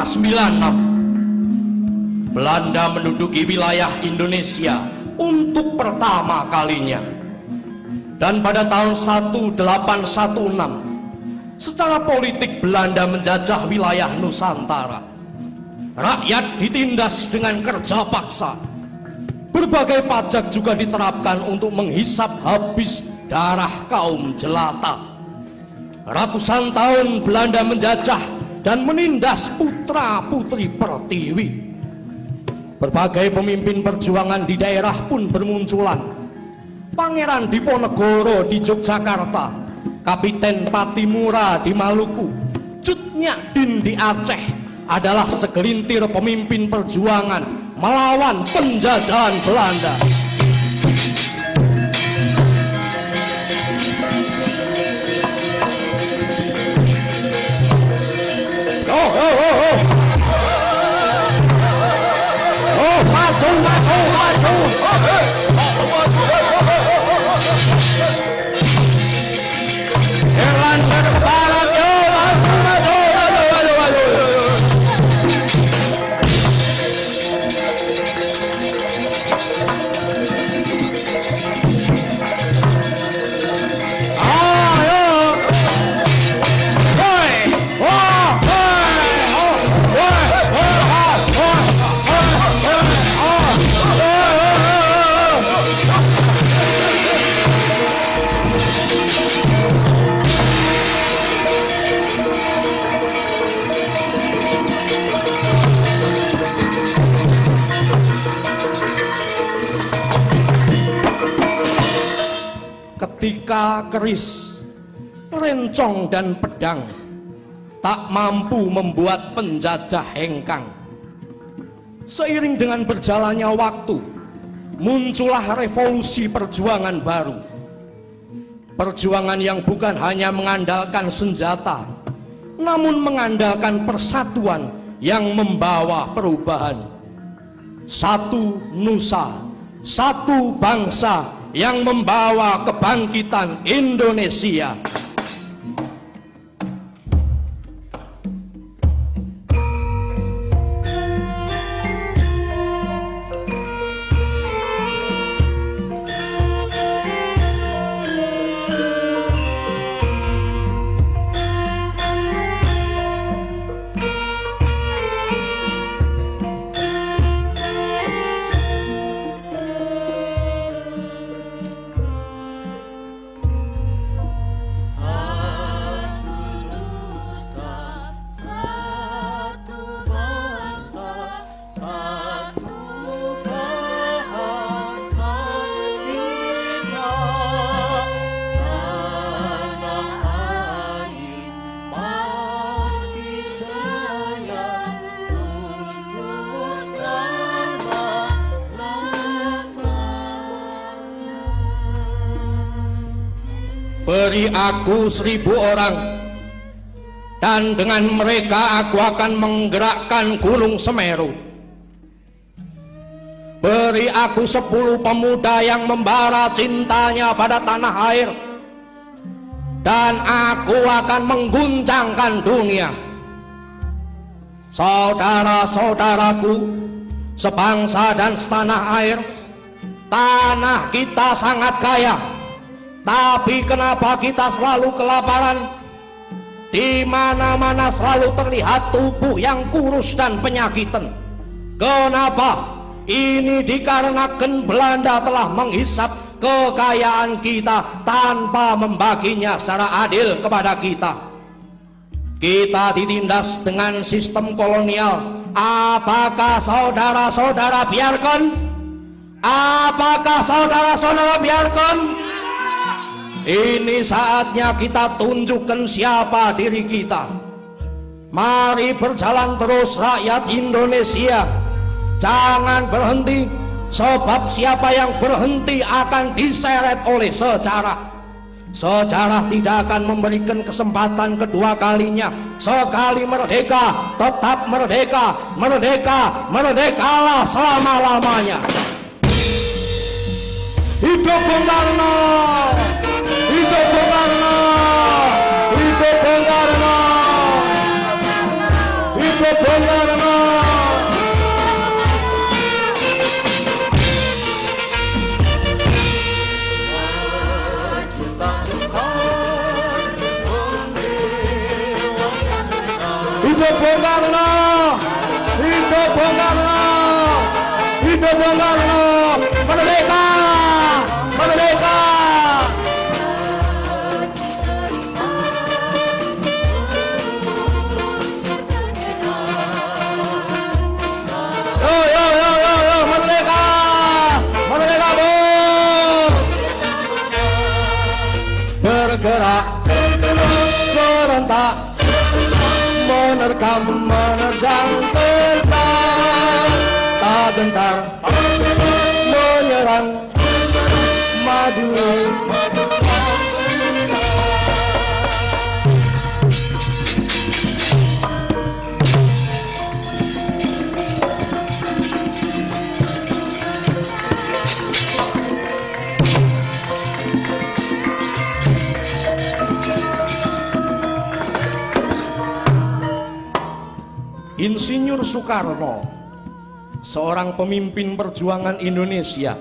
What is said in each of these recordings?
1596 Belanda menduduki wilayah Indonesia untuk pertama kalinya. Dan pada tahun 1816 secara politik Belanda menjajah wilayah Nusantara. Rakyat ditindas dengan kerja paksa. Berbagai pajak juga diterapkan untuk menghisap habis darah kaum jelata. Ratusan tahun Belanda menjajah dan menindas putra-putri pertiwi. Berbagai pemimpin perjuangan di daerah pun bermunculan. Pangeran Diponegoro di Yogyakarta, Kapiten Patimura di Maluku, Cut Nyak Din di Aceh adalah segelintir pemimpin perjuangan melawan penjajahan Belanda. Irlanda ke barat, ketika keris, rencong dan pedang tak mampu membuat penjajah hengkang. Seiring dengan berjalannya waktu, muncullah revolusi perjuangan baru. Perjuangan yang bukan hanya mengandalkan senjata, namun mengandalkan persatuan yang membawa perubahan. Satu nusa, satu bangsa yang membawa kebangkitan Indonesia. Beri aku 1000 orang, dan dengan mereka aku akan menggerakkan Gunung Semeru. Beri aku 10 pemuda yang membara cintanya pada tanah air, dan aku akan mengguncangkan dunia. Saudara-saudaraku, sebangsa dan setanah air, tanah kita sangat kaya. Tapi kenapa kita selalu kelaparan? Di mana-mana selalu terlihat tubuh yang kurus dan penyakitan. Kenapa? Ini dikarenakan Belanda telah menghisap kekayaan kita tanpa membaginya secara adil kepada kita. Kita ditindas dengan sistem kolonial. Apakah saudara-saudara biarkan? Apakah saudara-saudara biarkan? Ini saatnya kita tunjukkan siapa diri kita. Mari berjalan terus rakyat Indonesia. Jangan berhenti, sebab siapa yang berhenti akan diseret oleh sejarah. Sejarah tidak akan memberikan kesempatan kedua kalinya. Sekali merdeka, tetap merdeka. Merdeka, merdekalah selama-lamanya. Hidup Bung Karno! Hidup Bung Karno! Hidup Bung Karno! Hidup Bung Karno! Hidup Bung Karno, merdeka, merdeka. Merdeka, merdeka Bung. Bergerak, serentak, menerkam, menerjang, terjang, tak gentar, menyerang, maju. Insinyur Soekarno, seorang pemimpin perjuangan Indonesia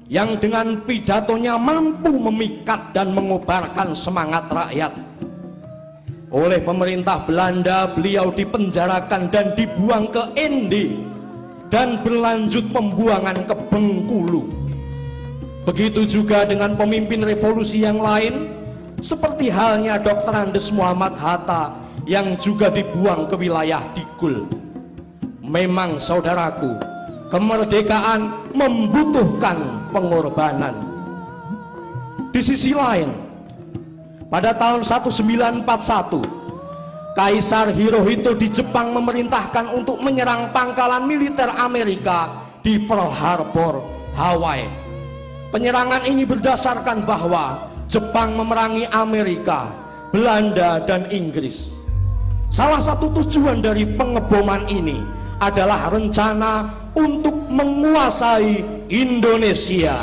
yang dengan pidatonya mampu memikat dan mengobarkan semangat rakyat. Oleh pemerintah Belanda, beliau dipenjarakan dan dibuang ke Ende dan berlanjut pembuangan ke Bengkulu. Begitu juga dengan pemimpin revolusi yang lain, seperti halnya Dr. Andes Muhammad Hatta yang juga dibuang ke wilayah Digul. Memang saudaraku, kemerdekaan membutuhkan pengorbanan. Di sisi lain, pada tahun 1941, Kaisar Hirohito di Jepang memerintahkan untuk menyerang pangkalan militer Amerika di Pearl Harbor, Hawaii. Penyerangan ini berdasarkan bahwa Jepang memerangi Amerika, Belanda, dan Inggris. Salah satu tujuan dari pengeboman ini adalah rencana untuk menguasai Indonesia.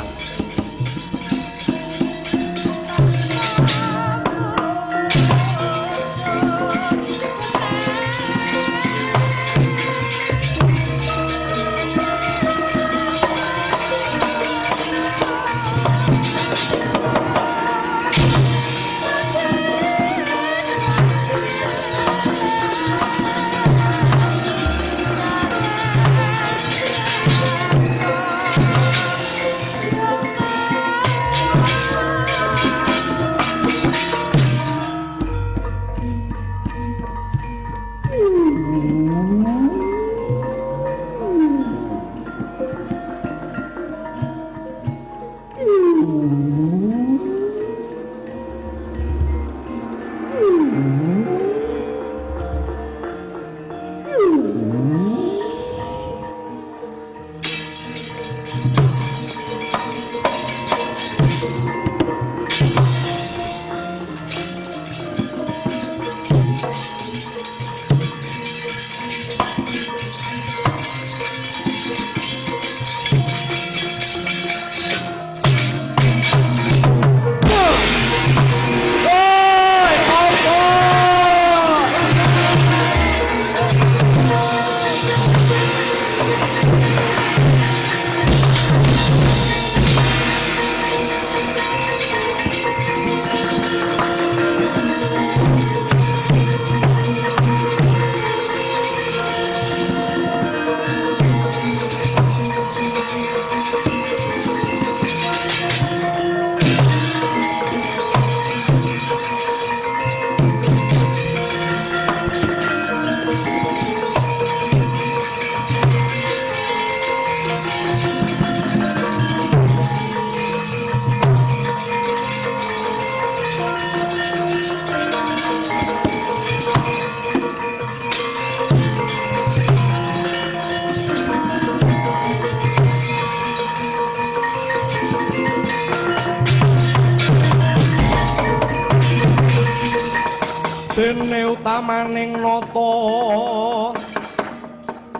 dene utamaning nata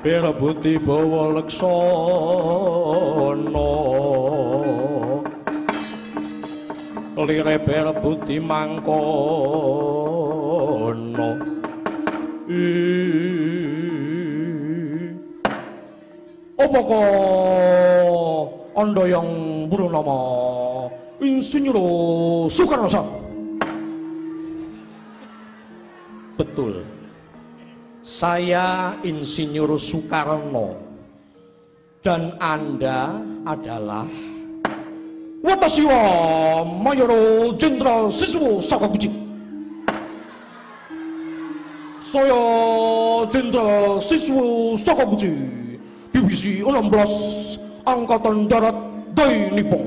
Pirabuti bawa leksana lire Pirabuti mangkono apa kok anda yang bernama Insinyur Soekarno? Betul, saya Insinyur Soekarno Dan Anda adalah Watashi wa Mayoro Jenderal Siswo Sakaguchi. Saya Jenderal Siswo Sakaguchi, Divisi 16 Angkatan Darat Dai Nippon.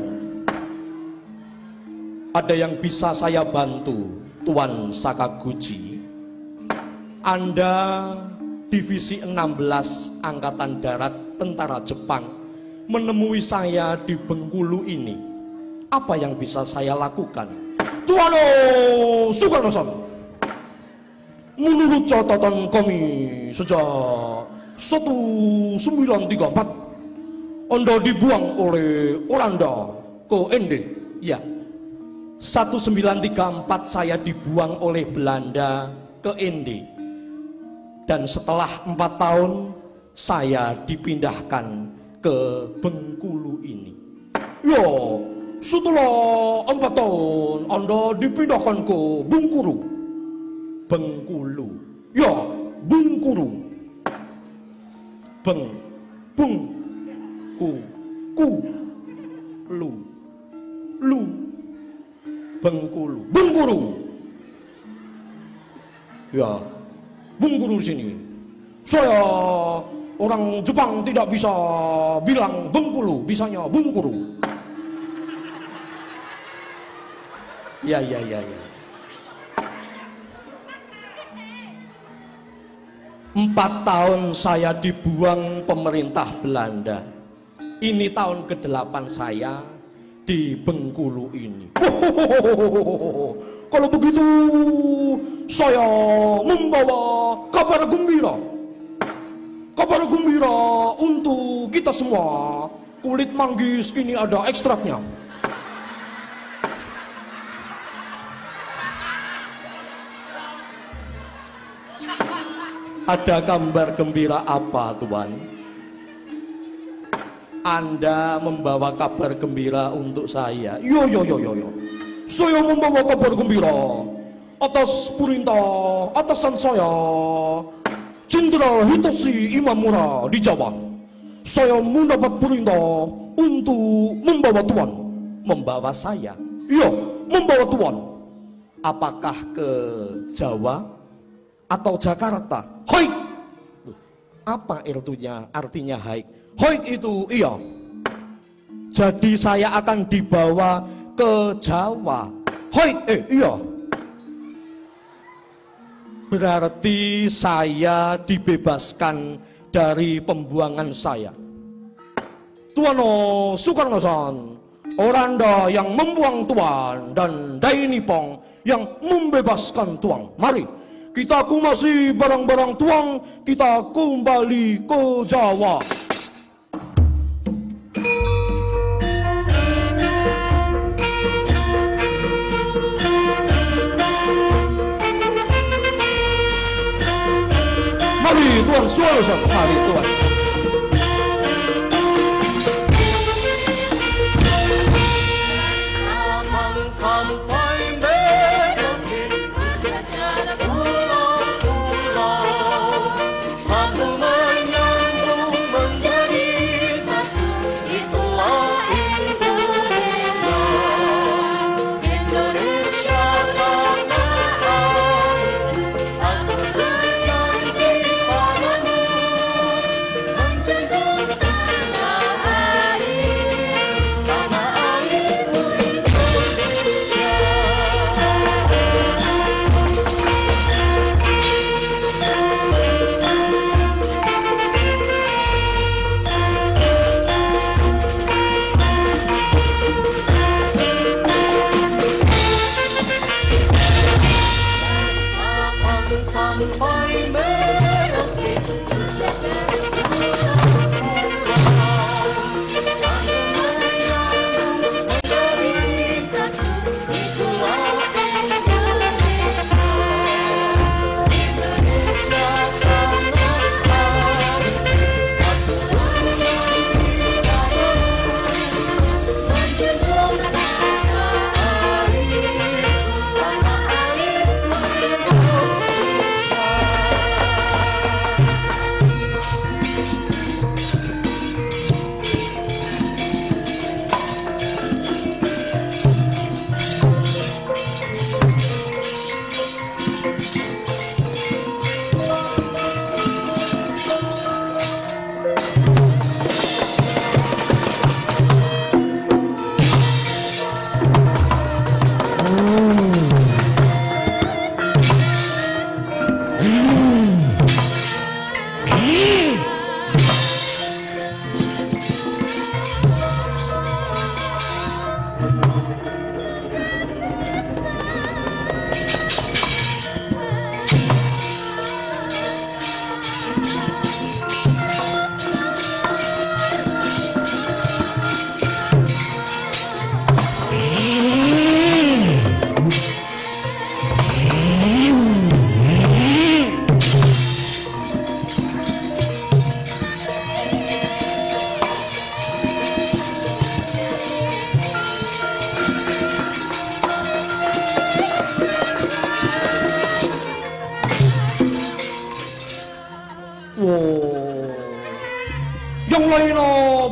Ada yang bisa saya bantu, Tuan Sakaguchi? Anda Divisi 16 Angkatan Darat Tentara Jepang menemui saya di Bengkulu ini. Apa yang bisa saya lakukan? Tuan Sukarno-san, menurut catatan kami sejak 1934 Anda dibuang oleh Oranda ke Ende. Ya, 1934 saya dibuang oleh Belanda ke Ende. Dan setelah 4 tahun saya dipindahkan ke Bengkulu ini. Ya, setelah 4 tahun Anda dipindahkan ke Bengkulu. Bengkulu. Ya, Bengkulu. Lu. Bengkulu. Bengkulu. Ya. Bengkulu sini. Saya orang Jepang tidak bisa bilang Bengkulu, bisanya Bengkulu. Ya. 4 tahun saya dibuang pemerintah Belanda. Ini tahun ke-8 saya di Bengkulu ini. Kalau begitu saya membawa kabar gembira. Kabar gembira untuk kita semua. Kulit manggis kini ada ekstraknya. Ada kabar gembira apa, Tuan? Anda membawa kabar gembira untuk saya. Yo. Saya membawa kabar gembira atas perintah atasan saya, Jenderal Hitoshi Imamura di Jawa. Saya mendapat perintah untuk membawa Tuan, membawa saya. Iya, membawa Tuan. Apakah ke Jawa atau Jakarta? Haik. Apa artinya haik? Haik itu iya. Jadi saya akan dibawa ke Jawa. Haik, iya. Berarti saya dibebaskan dari pembuangan saya. Tuan Sukarno-san, Oranda yang membuang Tuan dan Dai Nippon yang membebaskan Tuan. Mari kita kumasi barang-barang Tuan, kita kembali ke Jawa. Mari Tuan Sukarno-san, mari Tuan.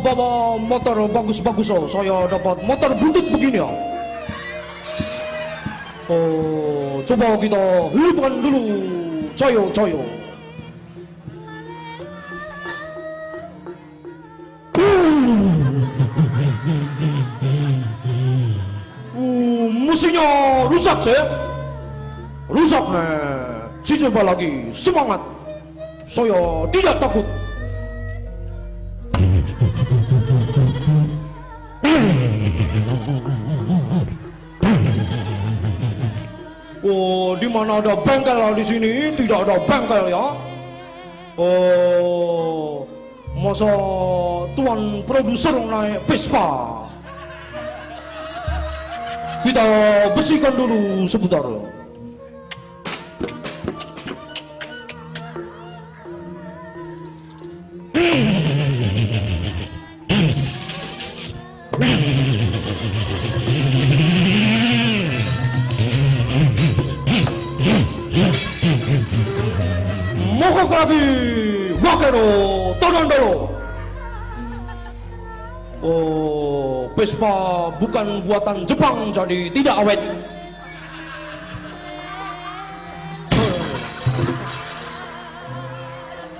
bawa motor bagus-bagus oh. Saya dapat motor buntut begini ya. Oh, coba kita hidupkan dulu. Coyo. Mesinnya rusak saya. Rusak nih. Coba lagi, semangat. Saya tidak takut. Oh, di mana ada bengkel di sini? Tidak ada bengkel ya? Oh, masa tuan produser naik Vespa? Kita bersihkan dulu sebentar. Mogok lagi, wakero, tonton dulu. Oh, Vespa bukan buatan Jepang, jadi tidak awet.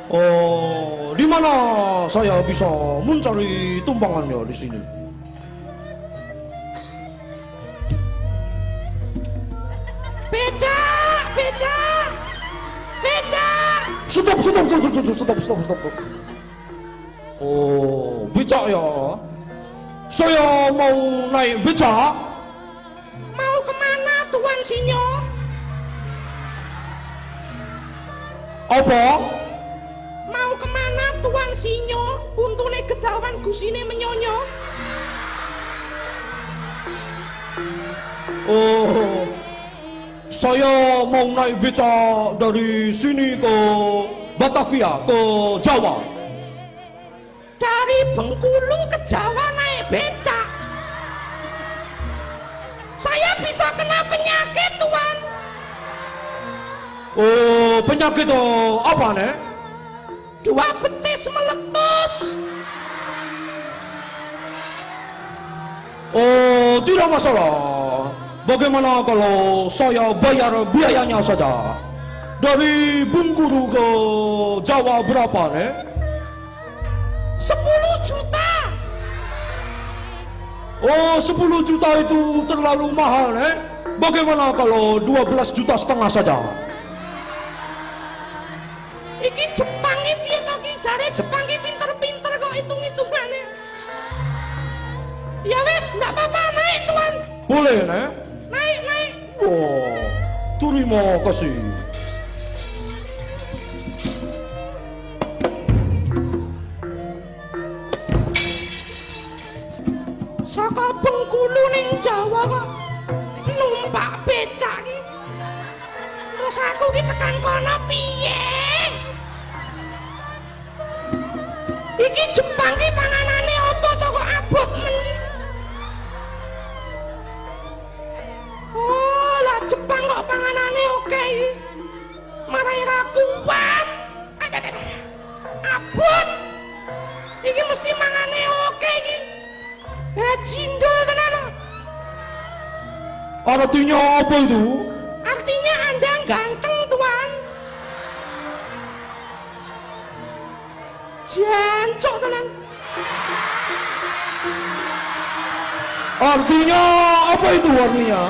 Oh, di mana saya bisa mencari tumpangannya di sini? Stop. Oh, becak ya. Saya mau naik becak. Mau kemana Tuan Sinyo? Apa? Mau kemana Tuan Sinyo? Untune gedawan gusine menyonyo. Oh, saya mau naik becak dari sini ke Batavia, ke Jawa. Dari Bengkulu ke Jawa naik becak. Saya bisa kena penyakit, Tuan. Oh, penyakit apa nih? Dua betis meletus. Oh, tidak masalah. Bagaimana kalau saya bayar biayanya saja? Dari Bengkulu ke Jawa berapa nih? 10 juta. Oh, 10 juta itu terlalu mahal nih. Bagaimana kalau 12,5 juta saja? Iki Jepang iki piye to ki? Jare Jepang iki pinter-pinter kok hitung-hitungane. Ya wis, enggak apa-apa, naik Tuan. Boleh nih? Naik. Oh, terima kasih. Saka Bengkulu ning Jawa kok numpak becak ki. Terus aku ki tekan kono piye? Iki Jepang ki panganane apa to kok abot men ki? Oh, lah Jepang kok panganane oke iki. Marai ra kuat. Abot. Iki mesti mangane oke iki. Cindol tenan. Artinya apa itu? Artinya Anda ganteng, Tuan. Jancok tenan. Artinya apa itu artinya?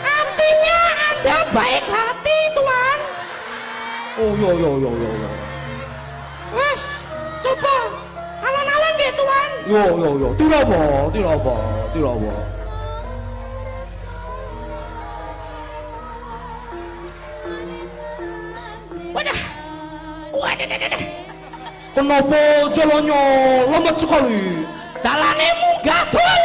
Artinya Anda baik hati, Tuan. Oh, yo. Wes, coba alon-alon nggih, Tuan. Yo. Tidak apa. Wadah. Kenapa jalannya lambat sekali? Dalane munggah, Bol.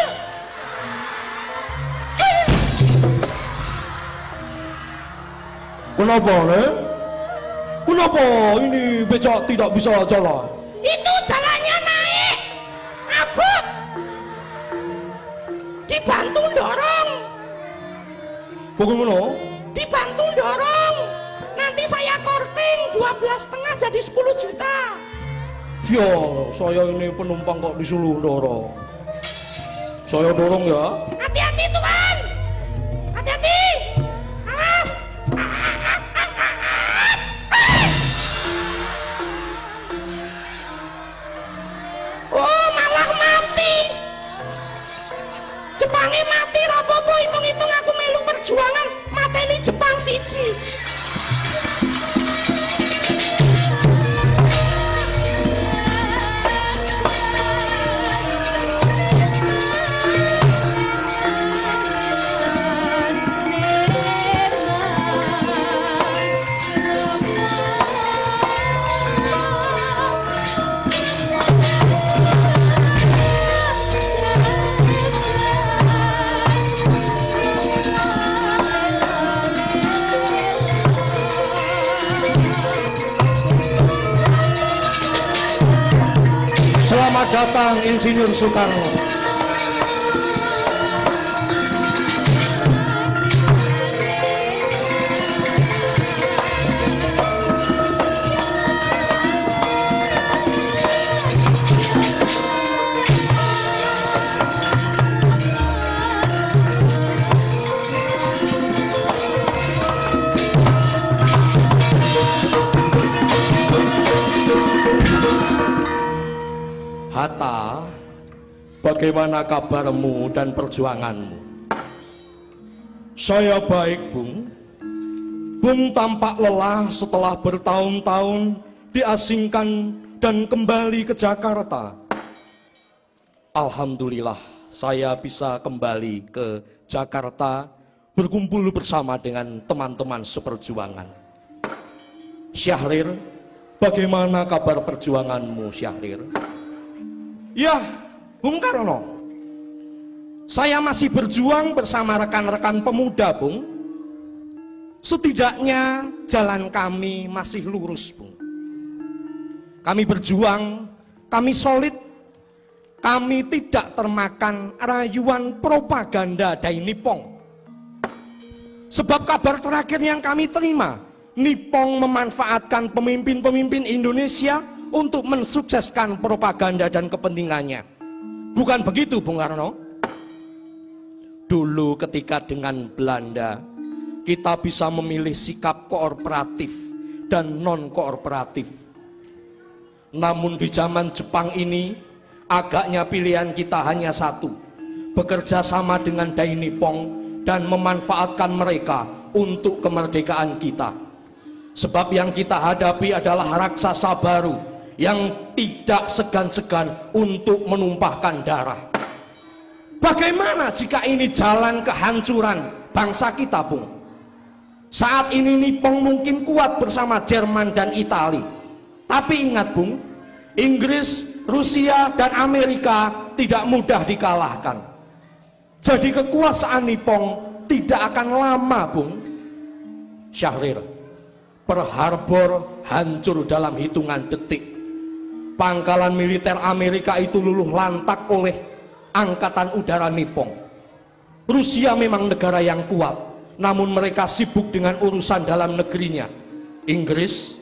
Kenapa nih? Kenapa ini becak tidak bisa jalan? Itu jalannya naik. Abot. Dibantu dorong. Bagaimana? Dibantu dorong. Nanti saya korting 12,5 jadi 10 juta. Iya, saya ini penumpang kok disuruh dorong. Saya dorong ya. Hati-hati Tuan. Hati-hati. Awas. Oh, malah mati. Jepange mati rapopo, hitung-hitung aku melu perjuangan mateni Jepang siji. Selamat datang Insinyur Soekarno. Hatta, bagaimana kabarmu dan perjuanganmu? Saya baik, Bung. Bung tampak lelah setelah bertahun-tahun diasingkan dan kembali ke Jakarta. Alhamdulillah, saya bisa kembali ke Jakarta berkumpul bersama dengan teman-teman seperjuangan. Syahrir, bagaimana kabar perjuanganmu, Syahrir? Ya, Bung Karno, saya masih berjuang bersama rekan-rekan pemuda, Bung. Setidaknya jalan kami masih lurus, Bung. Kami berjuang, kami solid, kami tidak termakan rayuan propaganda Dai Nippon. Sebab kabar terakhir yang kami terima, Nippon memanfaatkan pemimpin-pemimpin Indonesia untuk mensukseskan propaganda dan kepentingannya. Bukan begitu, Bung Karno? Dulu ketika dengan Belanda, kita bisa memilih sikap kooperatif dan non-kooperatif. Namun di zaman Jepang ini, agaknya pilihan kita hanya satu, bekerja sama dengan Dai Nippon dan memanfaatkan mereka untuk kemerdekaan kita. Sebab yang kita hadapi adalah raksasa baru yang tidak segan-segan untuk menumpahkan darah. Bagaimana jika ini jalan kehancuran bangsa kita, Bung? Saat ini Nippon mungkin kuat bersama Jerman dan Italia. Tapi ingat, Bung, Inggris, Rusia, dan Amerika tidak mudah dikalahkan. Jadi kekuasaan Nippon tidak akan lama, Bung. Syahrir, Pearl Harbor hancur dalam hitungan detik. Pangkalan militer Amerika itu luluh lantak oleh angkatan udara Nippon. Rusia memang negara yang kuat, namun mereka sibuk dengan urusan dalam negerinya. Inggris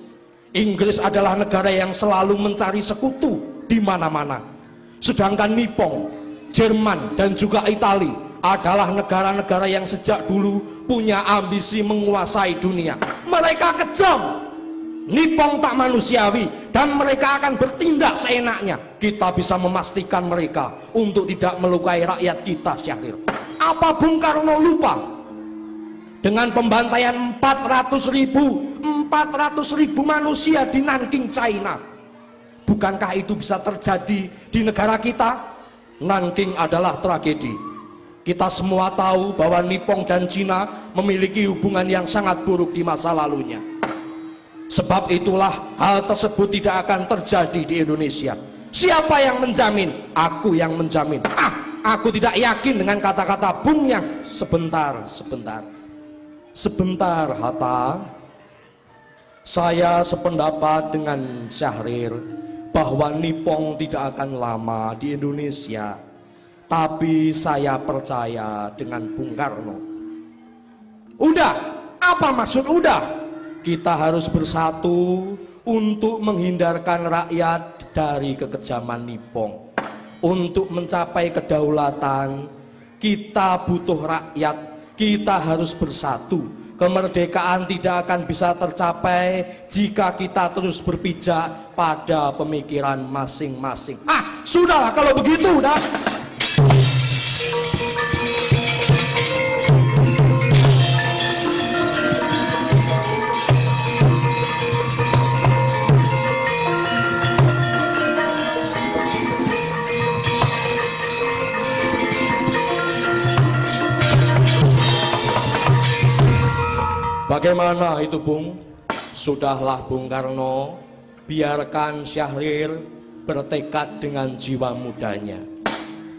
adalah negara yang selalu mencari sekutu di mana-mana. Sedangkan Nippon, Jerman, dan juga Italia adalah negara-negara yang sejak dulu punya ambisi menguasai dunia. Mereka kejam, Nippon tak manusiawi, dan mereka akan bertindak seenaknya. Kita bisa memastikan mereka untuk tidak melukai rakyat kita, Syahrir. Apa Bung Karno lupa dengan pembantaian 400.000 manusia di Nanking, China? Bukankah itu bisa terjadi di negara kita? Nanking adalah tragedi. Kita semua tahu bahwa Nippon dan Cina memiliki hubungan yang sangat buruk di masa lalunya. Sebab itulah hal tersebut tidak akan terjadi di Indonesia. Siapa yang menjamin? Aku yang menjamin. Aku tidak yakin dengan kata-kata Bung yang sebentar, Hatta. Saya sependapat dengan Syahrir bahwa Nippon tidak akan lama di Indonesia. Tapi saya percaya dengan Bung Karno. Udah, apa maksud udah? Kita harus bersatu untuk menghindarkan rakyat dari kekejaman Nippon. Untuk mencapai kedaulatan, kita butuh rakyat, kita harus bersatu. Kemerdekaan tidak akan bisa tercapai jika kita terus berpijak pada pemikiran masing-masing. Sudahlah kalau begitu, dah. Bagaimana itu, Bung? Sudahlah, Bung Karno, biarkan Syahrir bertekad dengan jiwa mudanya.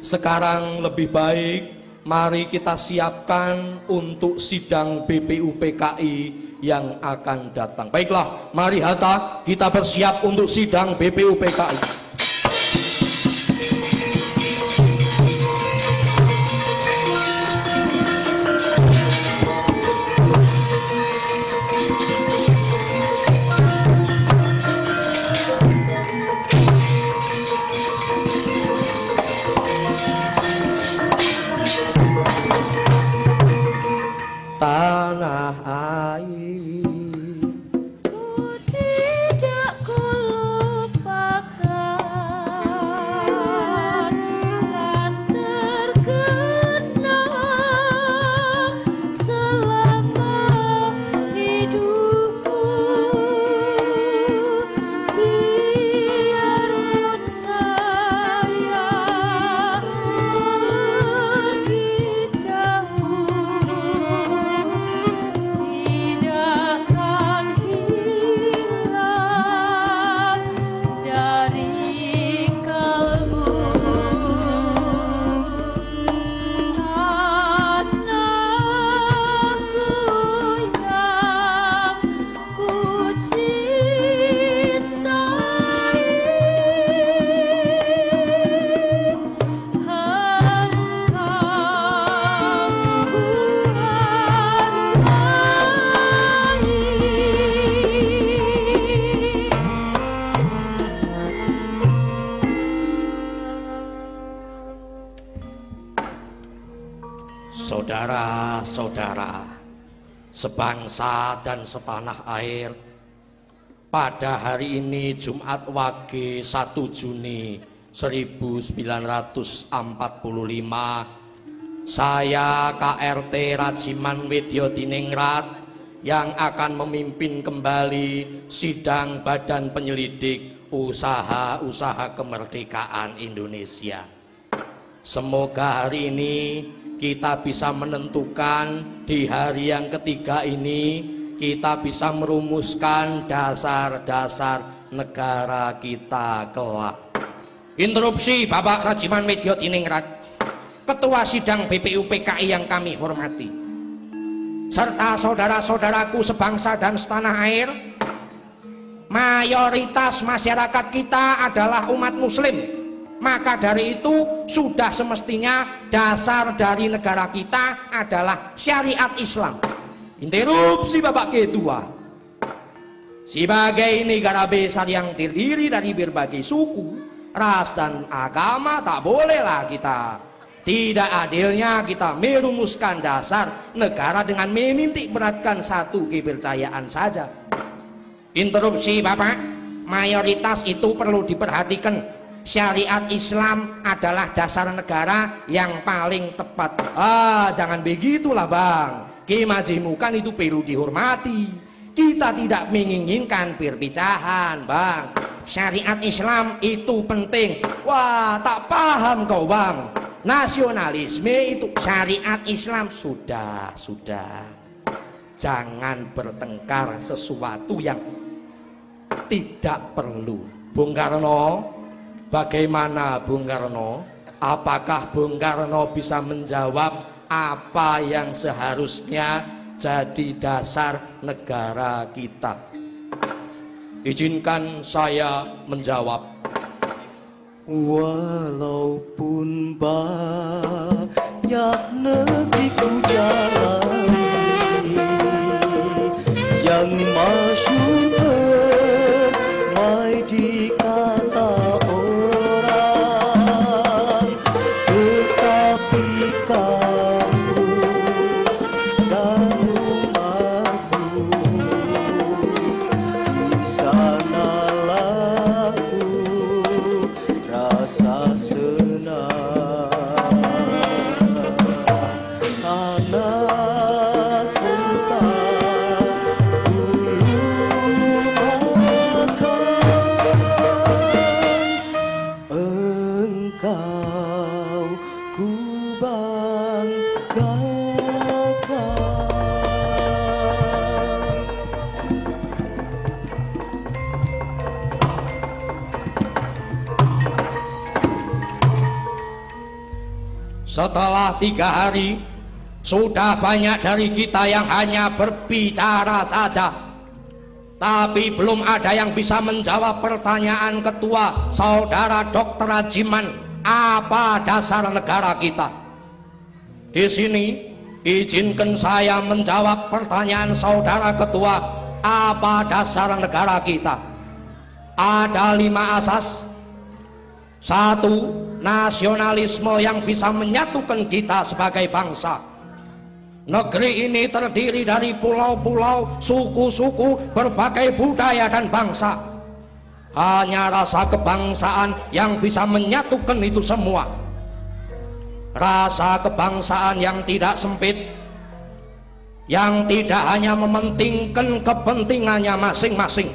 Sekarang lebih baik mari kita siapkan untuk sidang BPUPKI yang akan datang. Baiklah, mari Hatta, kita bersiap untuk sidang BPUPKI. Tanah air, ku tidak ku lupakan, kan terkenang selama hidupku. Biarpun saya pergi jauh, tidakkan hilang dari kalbu. Tanahku yang ku cintai, engkau ku Saudara-saudara, sebangsa dan setanah air, pada hari ini Jumat Wage 1 Juni 1945, saya KRT Rajiman Wedya Diningrat yang akan memimpin kembali sidang Badan Penyelidik Usaha-Usaha Kemerdekaan Indonesia. Semoga hari ini kita bisa menentukan, di hari yang ketiga ini kita bisa merumuskan dasar-dasar negara kita kelak. Interupsi Bapak Rajiman Wedya Diningrat, Ketua Sidang BPUPKI yang kami hormati, serta saudara-saudaraku sebangsa dan setanah air. Mayoritas masyarakat kita adalah umat muslim. Maka dari itu sudah semestinya dasar dari negara kita adalah syariat Islam. Interupsi Bapak Ketua. Sebagai negara besar yang terdiri dari berbagai suku, ras dan agama, tak bolehlah kita, tidak adilnya kita merumuskan dasar negara dengan menitik beratkan satu kepercayaan saja. Interupsi Bapak, mayoritas itu perlu diperhatikan. Syariat Islam adalah dasar negara yang paling tepat. Jangan begitulah Bang. Kemajemukan itu perlu dihormati. Kita tidak menginginkan perpecahan Bang. Syariat Islam itu penting. Wah, tak paham kau Bang. Nasionalisme itu syariat Islam. Sudah. Jangan bertengkar sesuatu yang tidak perlu. Bung Karno, bagaimana Bung Karno? Apakah Bung Karno bisa menjawab apa yang seharusnya jadi dasar negara kita? Izinkan saya menjawab. Walaupun banyak negeriku jalani, yang masyhur permai dikatakan ku banggakan. Setelah 3 hari, sudah banyak dari kita yang hanya berbicara saja, tapi belum ada yang bisa menjawab pertanyaan ketua Saudara Dr. Ajiman, apa dasar negara kita? Di sini izinkan saya menjawab pertanyaan saudara ketua, apa dasar negara kita? Ada 5 asas. 1. Nasionalisme yang bisa menyatukan kita sebagai bangsa. Negeri ini terdiri dari pulau-pulau, suku-suku, berbagai budaya dan bangsa. Hanya rasa kebangsaan yang bisa menyatukan itu semua. Rasa kebangsaan yang tidak sempit, yang tidak hanya mementingkan kepentingannya masing-masing.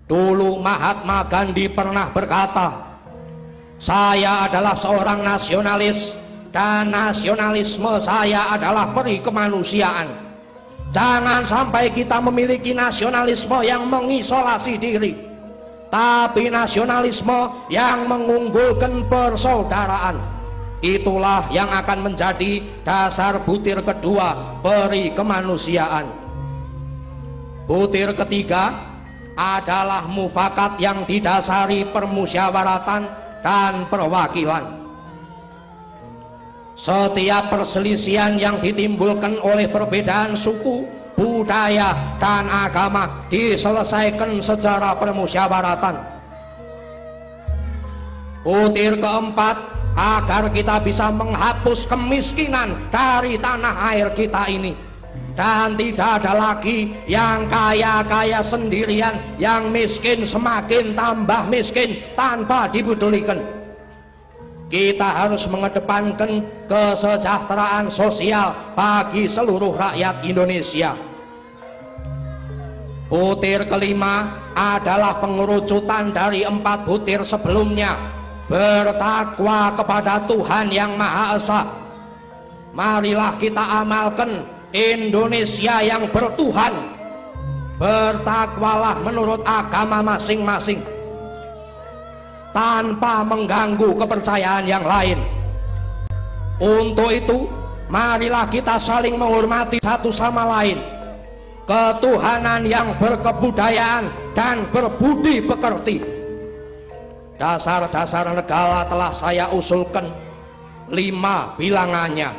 Dulu Mahatma Gandhi pernah berkata, saya adalah seorang nasionalis dan nasionalisme saya adalah peri kemanusiaan. Jangan sampai kita memiliki nasionalisme yang mengisolasi diri, tapi nasionalisme yang mengunggulkan persaudaraan. Itulah yang akan menjadi dasar butir kedua peri kemanusiaan. Butir ketiga adalah mufakat yang didasari permusyawaratan dan perwakilan. Setiap perselisihan yang ditimbulkan oleh perbedaan suku, budaya, dan agama diselesaikan secara permusyawaratan. Butir keempat, agar kita bisa menghapus kemiskinan dari tanah air kita ini, dan tidak ada lagi yang kaya-kaya sendirian, yang miskin semakin tambah miskin tanpa dipedulikan. Kita harus mengedepankan kesejahteraan sosial bagi seluruh rakyat Indonesia. Butir kelima adalah pengerucutan dari 4 butir sebelumnya, bertakwa kepada Tuhan Yang Maha Esa. Marilah kita amalkan Indonesia yang bertuhan. Bertakwalah menurut agama masing-masing, tanpa mengganggu kepercayaan yang lain. Untuk itu, marilah kita saling menghormati satu sama lain. Ketuhanan yang berkebudayaan dan berbudi pekerti. Dasar-dasar negara telah saya usulkan 5 bilangannya,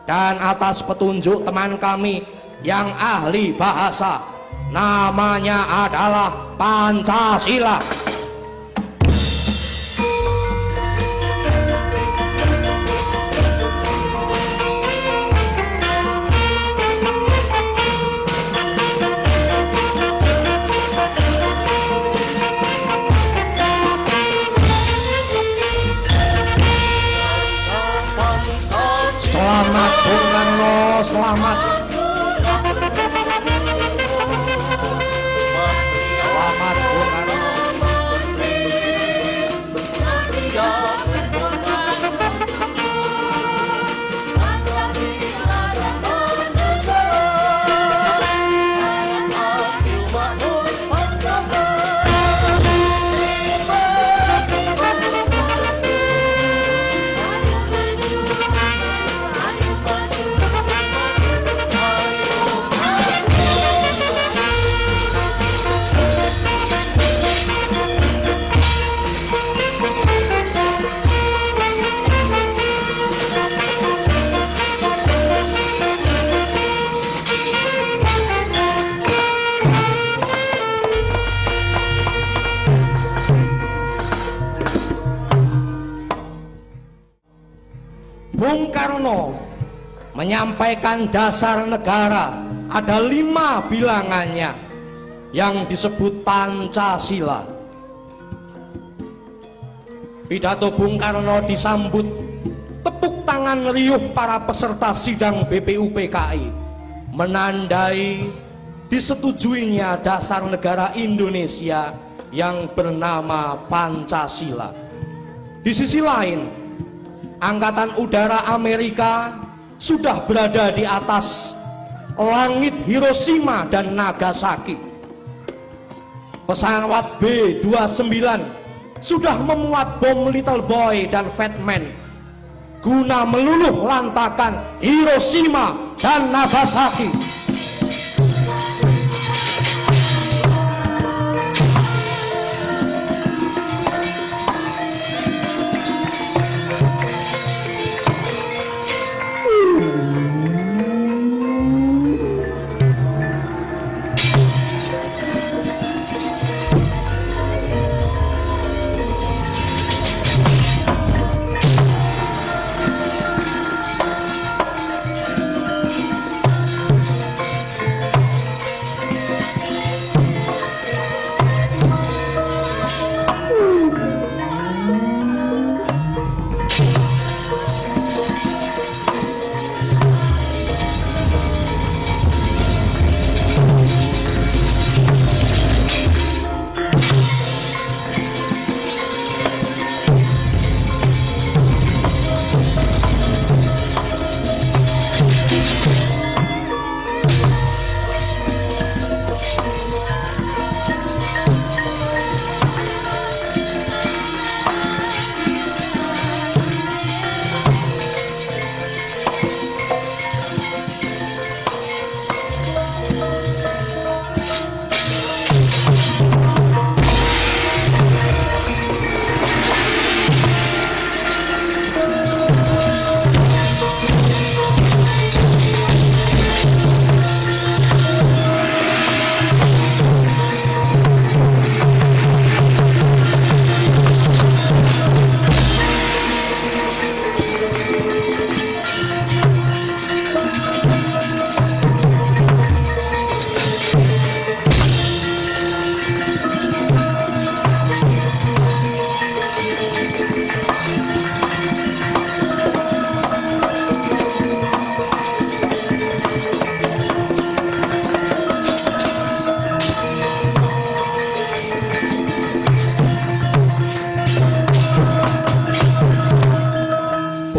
dan atas petunjuk teman kami yang ahli bahasa, namanya adalah Pancasila. Selamat Bung Karno, selamat. Selamat Bung Karno. Bung Karno menyampaikan dasar negara, ada 5 bilangannya yang disebut Pancasila. Pidato Bung Karno disambut tepuk tangan riuh para peserta sidang BPUPKI, menandai disetujuinya dasar negara Indonesia yang bernama Pancasila. Di sisi lain, Angkatan Udara Amerika sudah berada di atas langit Hiroshima dan Nagasaki. Pesawat B-29 sudah memuat bom Little Boy dan Fat Man guna meluluh lantakan Hiroshima dan Nagasaki.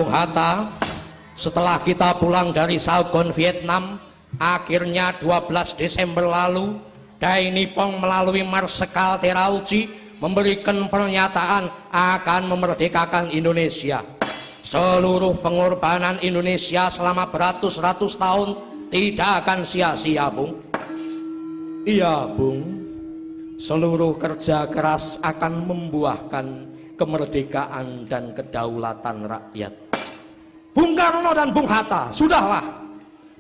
Hatta, setelah kita pulang dari Saigon, Vietnam, akhirnya 12 Desember lalu, Dai Nippon melalui Marsekal Terauchi memberikan pernyataan akan memerdekakan Indonesia. Seluruh pengorbanan Indonesia selama beratus-ratus tahun tidak akan sia-sia, Bung. Iya, Bung. Seluruh kerja keras akan membuahkan kemerdekaan dan kedaulatan rakyat. Bung Karno dan Bung Hatta, sudahlah.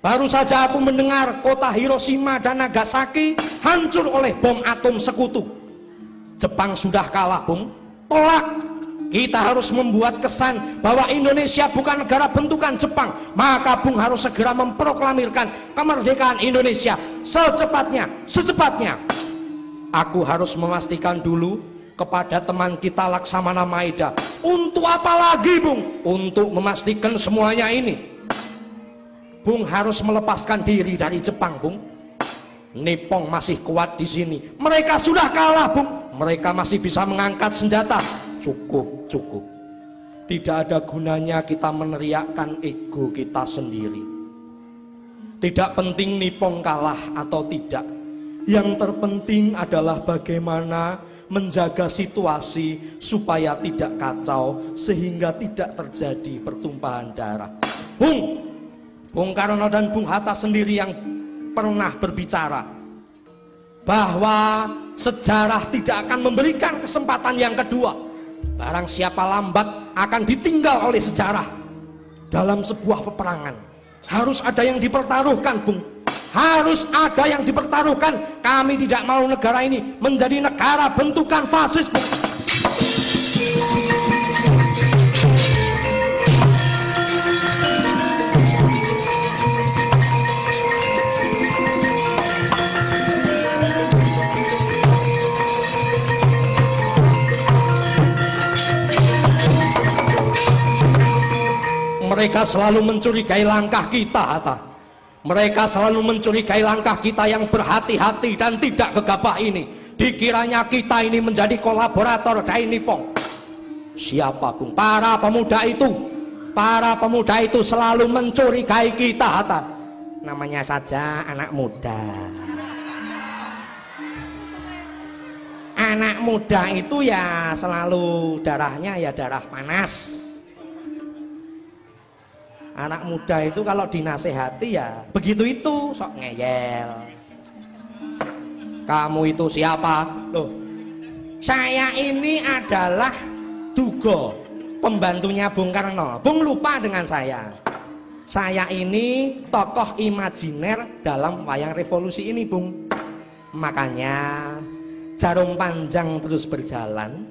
Baru saja aku mendengar kota Hiroshima dan Nagasaki hancur oleh bom atom sekutu. Jepang sudah kalah, Bung. Telak. Kita harus membuat kesan bahwa Indonesia bukan negara bentukan Jepang. Maka Bung harus segera memproklamirkan kemerdekaan Indonesia secepatnya. Aku harus memastikan dulu kepada teman kita Laksamana Maeda. Untuk apa lagi, Bung? Untuk memastikan semuanya ini. Bung harus melepaskan diri dari Jepang, Bung. Nippon masih kuat di sini. Mereka sudah kalah, Bung. Mereka masih bisa mengangkat senjata. Cukup. Tidak ada gunanya kita meneriakkan ego kita sendiri. Tidak penting Nippon kalah atau tidak. Yang terpenting adalah bagaimana menjaga situasi supaya tidak kacau sehingga tidak terjadi pertumpahan darah. Bung Karno dan Bung Hatta sendiri yang pernah berbicara bahwa sejarah tidak akan memberikan kesempatan yang kedua. Barang siapa lambat akan ditinggal oleh sejarah. Dalam sebuah peperangan harus ada yang dipertaruhkan, Bung. Harus ada yang dipertaruhkan. Kami tidak mau negara ini menjadi negara bentukan fasis, Bung. Mereka selalu mencurigai langkah kita, Hatta. Mereka selalu mencurigai langkah kita yang berhati-hati dan tidak gegabah ini. Dikiranya kita ini menjadi kolaborator Dai Nippon. Siapa, Bung? Para pemuda itu para pemuda itu selalu mencurigai kita, Hatta. Namanya saja anak muda. Anak muda itu ya selalu darahnya ya darah panas. Anak muda itu kalau dinasehati ya begitu itu, sok ngeyel. Kamu itu siapa? Loh, saya ini adalah Dugo, pembantunya Bung Karno. Bung lupa dengan saya. Saya ini tokoh imajiner dalam wayang revolusi ini, Bung. Makanya jarum panjang terus berjalan.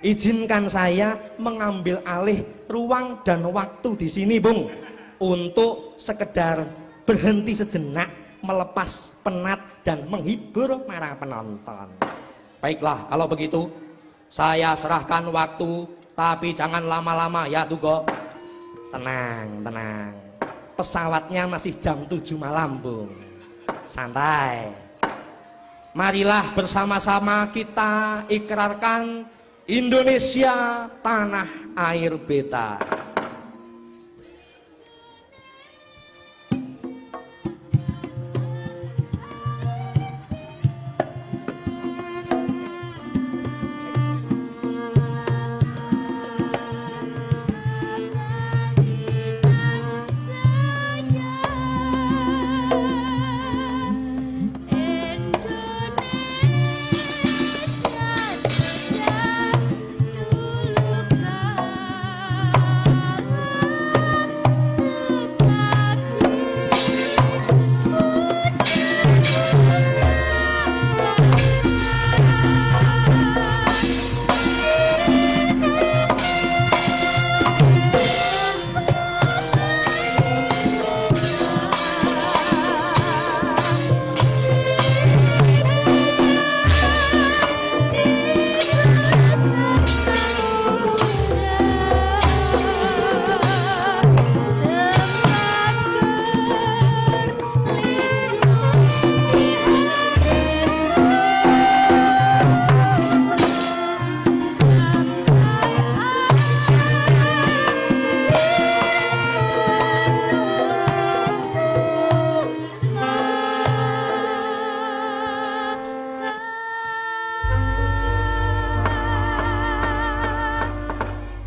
Izinkan saya mengambil alih ruang dan waktu di sini, Bung, untuk sekedar berhenti sejenak, melepas penat dan menghibur para penonton. Baiklah, kalau begitu saya serahkan waktu, tapi jangan lama-lama ya, Tugo. Tenang, tenang. Pesawatnya masih jam 7 malam, Bung. Santai. Marilah bersama-sama kita ikrarkan Indonesia tanah air beta.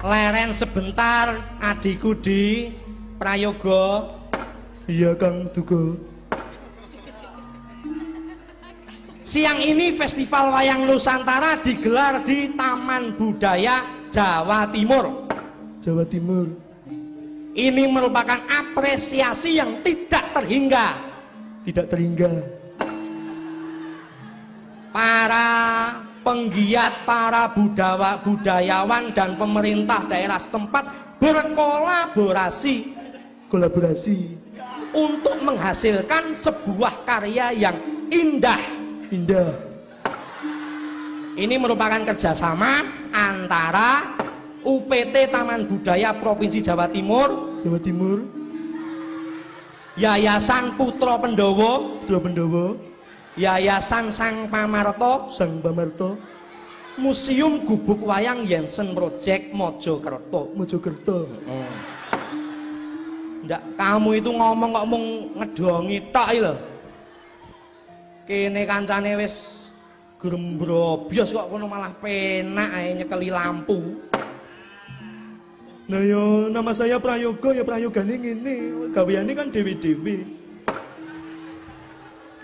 Leren sebentar, adikku di Prayogo. Iya, Kang Dugo. Siang ini Festival Wayang Nusantara digelar di Taman Budaya Jawa Timur. Jawa Timur. Ini merupakan apresiasi yang tidak terhingga. Tidak terhingga. Para penggiat, para budayawan dan pemerintah daerah setempat berkolaborasi untuk menghasilkan sebuah karya yang indah. Ini merupakan kerjasama antara UPT Taman Budaya Provinsi Jawa Timur, Yayasan Putra Pendowo, Yayasan Sang Pamarto, Museum Gubuk Wayang Jensen Project Mojokerto. Ndak, kamu itu ngomong kok mung ngedongi tok lho. Kene kancane wis grembrobyos kok kono malah penak ae nyekeli lampu. Nah yo, nama saya Prayogo, ya prayogane ngene, gaweane kan dewe-dewe.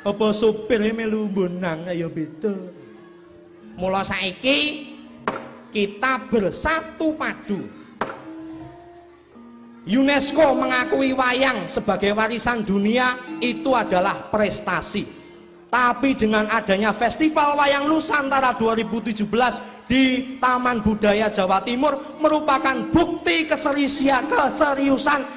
Apa sopirnya melu bonang ayo beda. Mula saiki kita bersatu padu. UNESCO mengakui wayang sebagai warisan dunia itu adalah prestasi. Tapi dengan adanya Festival Wayang Nusantara 2017 di Taman Budaya Jawa Timur merupakan bukti keseriusan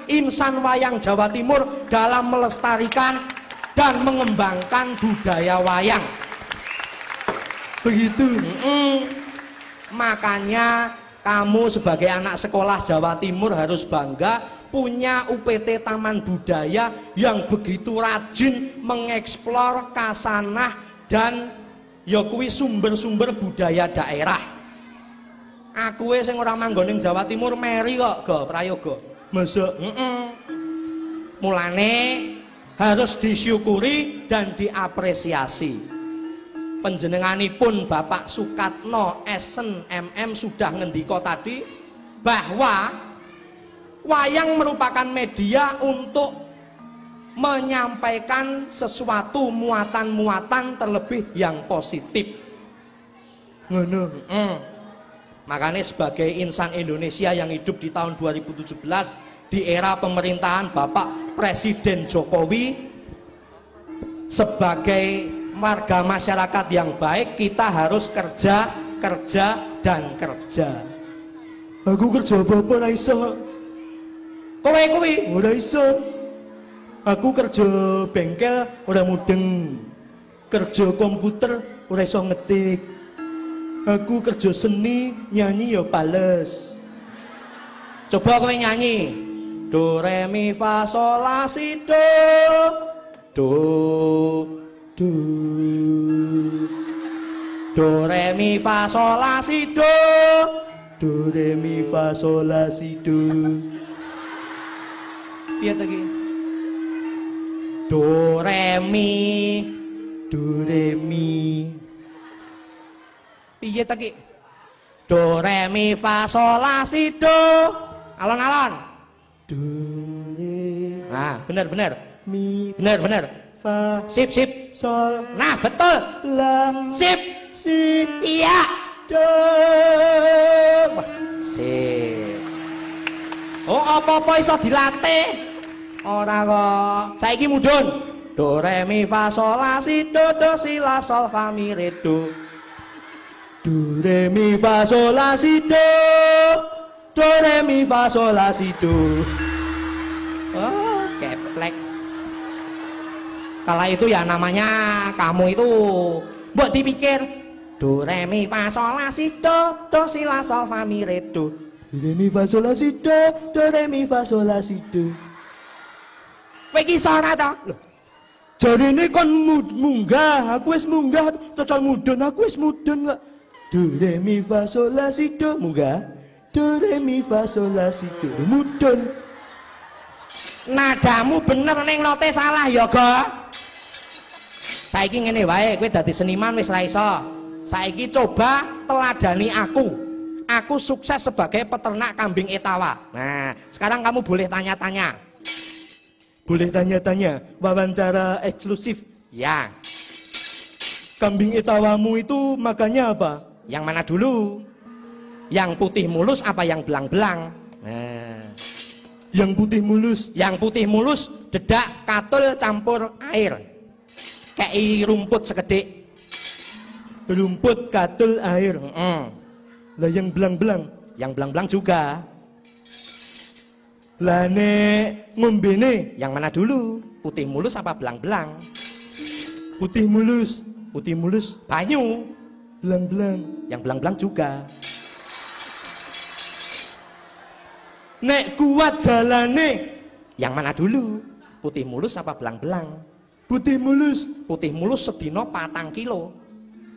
insan wayang Jawa Timur dalam melestarikan dan mengembangkan budaya wayang. Begitu. Makanya kamu sebagai anak sekolah Jawa Timur harus bangga punya UPT Taman Budaya yang begitu rajin mengeksplor kasanah dan ya kuwi sumber-sumber budaya daerah. Aku sing ora manggon ning Jawa Timur meri kok, Prayogo. Masa? Mulane harus disyukuri dan diapresiasi. Panjenenganipun Bapak Sukatno Esen MM sudah ngendika tadi bahwa wayang merupakan media untuk menyampaikan sesuatu muatan-muatan terlebih yang positif. Ngono. Makanya sebagai insan Indonesia yang hidup di tahun 2017 di era pemerintahan Bapak Presiden Jokowi, sebagai warga masyarakat yang baik kita harus kerja, kerja, dan kerja. Aku kerja apa ora iso? Kowe kuwi ora iso. Aku kerja bengkel ora mudeng. Kerja komputer ora iso ngetik. Aku kerja seni nyanyi ya pales. Coba kowe nyanyi. Do re mi fa sol la si do. Do do. Do re mi fa sol la si do. Do re mi fa sol la si do. Piye ta iki? Do re mi. Do re mi. Piye ta ki? Do re mi fa sol la si do. Alon-alon. Do re. Nah, benar. Mi. Benar. Fa. Sip. Sol. Nah, betul. La. Sip. Si. Iya. Do. Wah, sip. Oh, apa-apa iso dilatih. Ora kok. Saiki mudhun. Do re mi fa sol la si do si la sol fa mi re do. Do re mi fa sol la si do. Do re mi fa sol la si do. Oh, keplek. Kala itu ya namanya kamu itu mbok dipikir do re mi fa sol la si do si la sol fa mi re do. Do re mi fa sol la si do re mi fa sol la si do. Kowe iki iso ora to? Jarine kon munggah, aku wis munggah, cocok mudhun, aku wis mudhun kok. Do re mi fa sol la si do munggah. Do re mi fa sol la si do mudhun. Nadamu bener ning note salah ya, Go. Saiki ngene wae, kowe dadi seniman wis ra iso. Saiki coba teladani aku. Aku sukses sebagai peternak kambing etawa. Nah, sekarang kamu boleh tanya-tanya. Boleh tanya-tanya, wawancara eksklusif. Ya. Kambing etawamu itu makannya apa? Yang mana dulu? Yang putih mulus apa yang belang-belang? Nah. Yang putih mulus. Yang putih mulus, dedak, katul, campur air. Kayak rumput sekedek. Rumput, katul, air. Lah yang belang-belang? Yang belang-belang juga. Lah nek ngombene yang mana dulu? Putih mulus apa belang-belang? Putih mulus. Putih mulus banyu. Belang-belang. Yang belang-belang juga. Nek kuat jalane yang mana dulu? Putih mulus apa belang-belang? Putih mulus. Putih mulus sedino 4 kilo.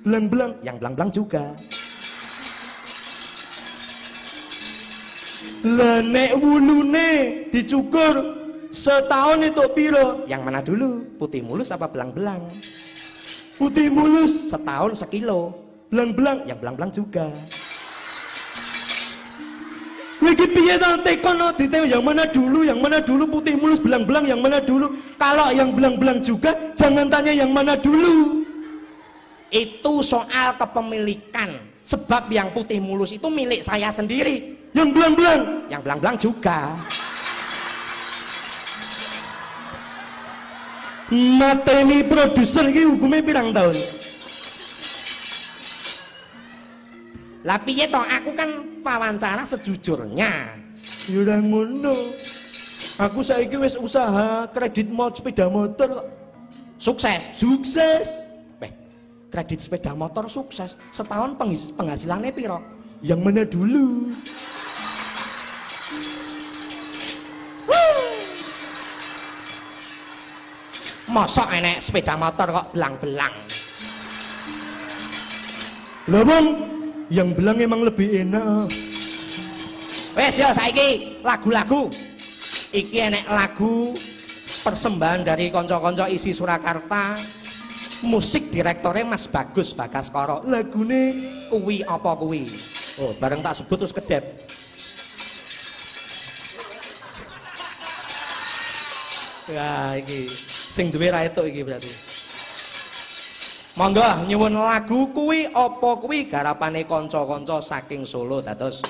Belang-belang. Yang belang-belang juga. Lah nek wulune dicukur setahun itu piro? Yang mana dulu? Putih mulus apa belang-belang? Putih mulus. Setahun sekilo. Belang-belang. Yang belang-belang juga. Lagi piye ta tekono dite yang mana dulu? Yang mana dulu? Putih mulus, belang-belang, yang mana dulu? Kalau yang belang-belang juga jangan tanya yang mana dulu. Itu soal kepemilikan. Sebab yang putih mulus itu milik saya sendiri. Yang belang-belang? Yang belang-belang juga. Mateni produser iki hukumnya pirang tahun? Lah piye toh, aku kan wawancara sejujurnya. Ya ora ngono. Aku saiki wis usaha kredit sepeda motor kok. Sukses. Kredit sepeda motor sukses. Setahun penghasilannya piro? Yang mana dulu? Mosok enek sepeda motor kok belang-belang. Lah Bang, yang belang emang lebih enak. Wes ya saiki lagu-lagu. Iki enek lagu persembahan dari konco-konco isi Surakarta. Musik direktornya Mas Bagus Bagaskara. Lagune kuwi apa kuwi? Oh, bareng tak sebut terus kedep. Ya iki sing duwe ra etuk iki berarti. Monggo nyuwun lagu kuwi apa kuwi garapane kanca-kanca saking Solo dados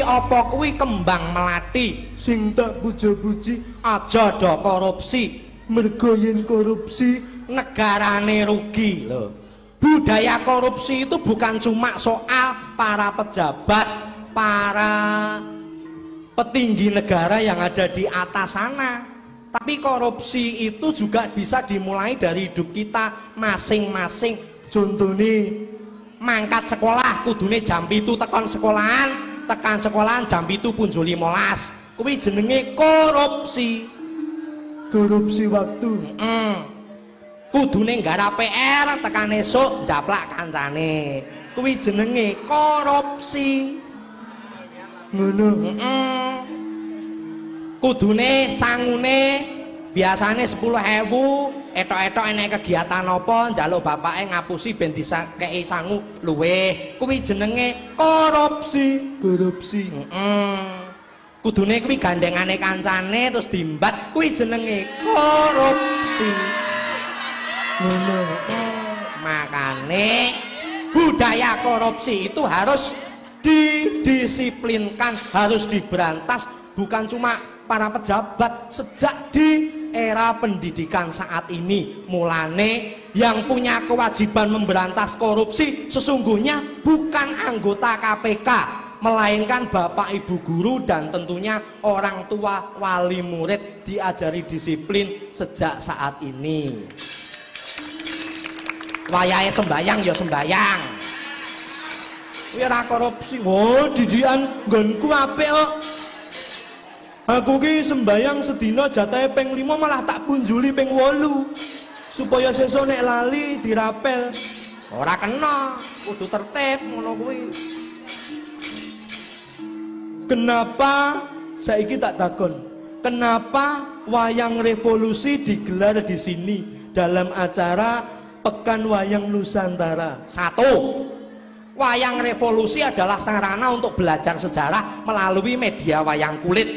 apa kuwi kembang melati Sing tak puja-puji aja do korupsi mergo yen korupsi negarane rugi loh. Budaya korupsi itu bukan cuma soal para pejabat, para petinggi negara yang ada di atas sana, tapi korupsi itu juga bisa dimulai dari hidup kita masing-masing. Contohnya mangkat sekolah kudune jam 7 tekan sekolahan, tekan sekolahan jam 7 punjul 15, kuwi jenenge korupsi. korupsi waktu. Kudune nggarap PR tekan esuk njaplak kancane, kuwi jenenge korupsi. Ngono. Kudune sangune biasane 10.000, etok-etok enek kegiatan apa njaluk bapake ngapusi ben disakei sangu luweh, kuwi jenenge korupsi. Korupsi. Kudune kuwi gandengane kancane terus diimbat, kuwi jenenge korupsi. Ngono. Makane budaya korupsi itu harus didisiplinkan, harus diberantas, bukan cuma para pejabat, sejak di era pendidikan saat ini. Mulane yang punya kewajiban memberantas korupsi sesungguhnya bukan anggota KPK, melainkan bapak ibu guru dan tentunya orang tua wali murid, diajari disiplin sejak saat ini. Wayahe sembayang ya sembayang, kuwi ora korupsi. Oh, didikan nggonku apik kok. Aku ki sembayang sedina jatahe ping 5 malah tak punjuli ping 8 supaya sesuk nek lali dirapel. Ora kena, kudu tertib ngono kuwi. Kenapa saiki tak takon? Kenapa wayang revolusi digelar di sini dalam acara Pekan Wayang Nusantara? Satu, Wayang revolusi adalah sarana untuk belajar sejarah melalui media wayang kulit.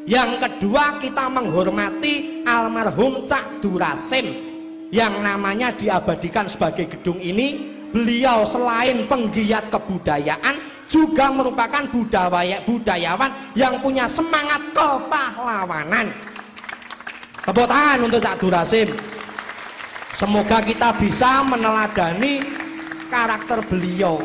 Yang kedua, kita menghormati almarhum Cak Durasim yang namanya diabadikan sebagai gedung ini. Beliau selain penggiat kebudayaan juga merupakan budayawan yang punya semangat kepahlawanan. Tepuk tangan untuk Cak Durasim. Semoga kita bisa meneladani karakter beliau.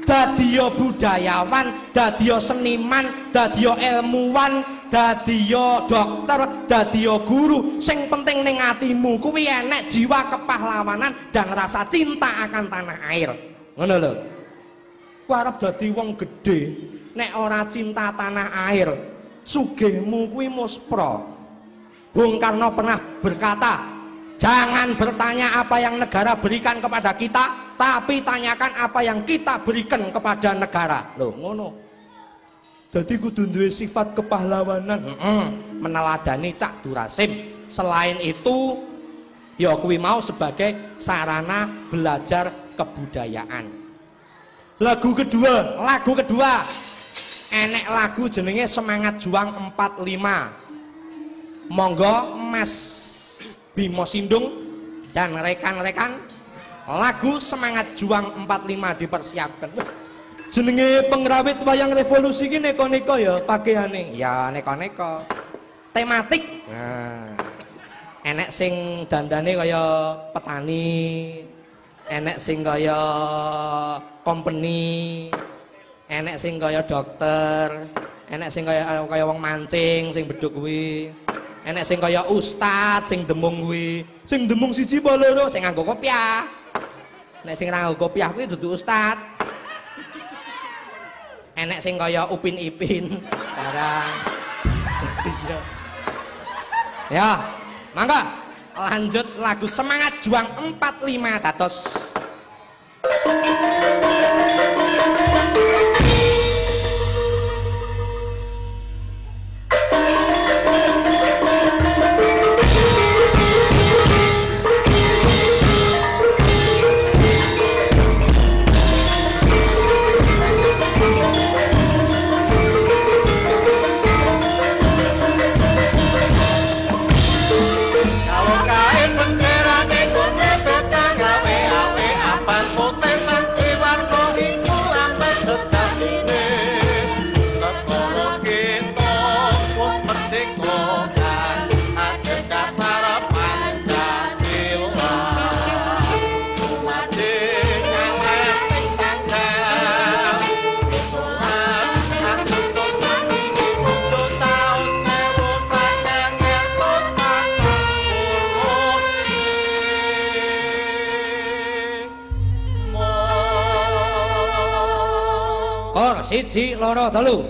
Dadiyo budayawan, dadiyo seniman, dadiyo ilmuwan, dadiyo dokter, dadiyo guru. Sing penting ning atimu kuwi enek jiwa kepahlawanan dan rasa cinta akan tanah air. Ngono lho. Ku arep dadi wong gedhe nek ora cinta tanah air. Sugihmu kuwi muspra. Bung Karno pernah berkata, jangan bertanya apa yang negara berikan kepada kita, tapi tanyakan apa yang kita berikan kepada negara. Loh, ngono. Jadi kudu duwe sifat kepahlawanan. Meneladani Cak Durasim. Selain itu, ya kuwi mau sebagai sarana belajar kebudayaan. Lagu kedua. Enek lagu jenenge Semangat Juang 45. Monggo Mas Bimo Sindung dan rekan-rekan, lagu Semangat Juang 45 dipersiapkan. Jenenge pengrawit wayang revolusi iki neko-neko ya pakaiane. Ya neko-neko. Tematik. Nah. Enek sing dandane kaya petani, enek sing kaya company, enek sing kaya dokter, enek sing kaya wong mancing sing bedhug kuwi. Enek sing kaya ustad sing demung kuwi. Sing demung siji apa loro sing nganggo kopiah. Nek sing nganggo kopiah kuwi dudu ustad. Enek sing kaya Upin Ipin barang. Ya, mangga lanjut lagu Semangat Juang 45 dados. Siji, loro, telu.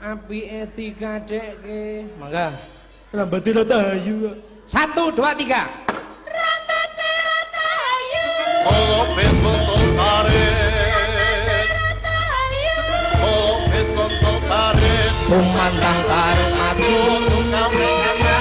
Apike digadekke. Mangga. Rambate rata ayu. 1 2 3. Rambate rata ayu. Oh, besok tarik. Oh, besok tarik. Sumantang karo matu Kamu aduh.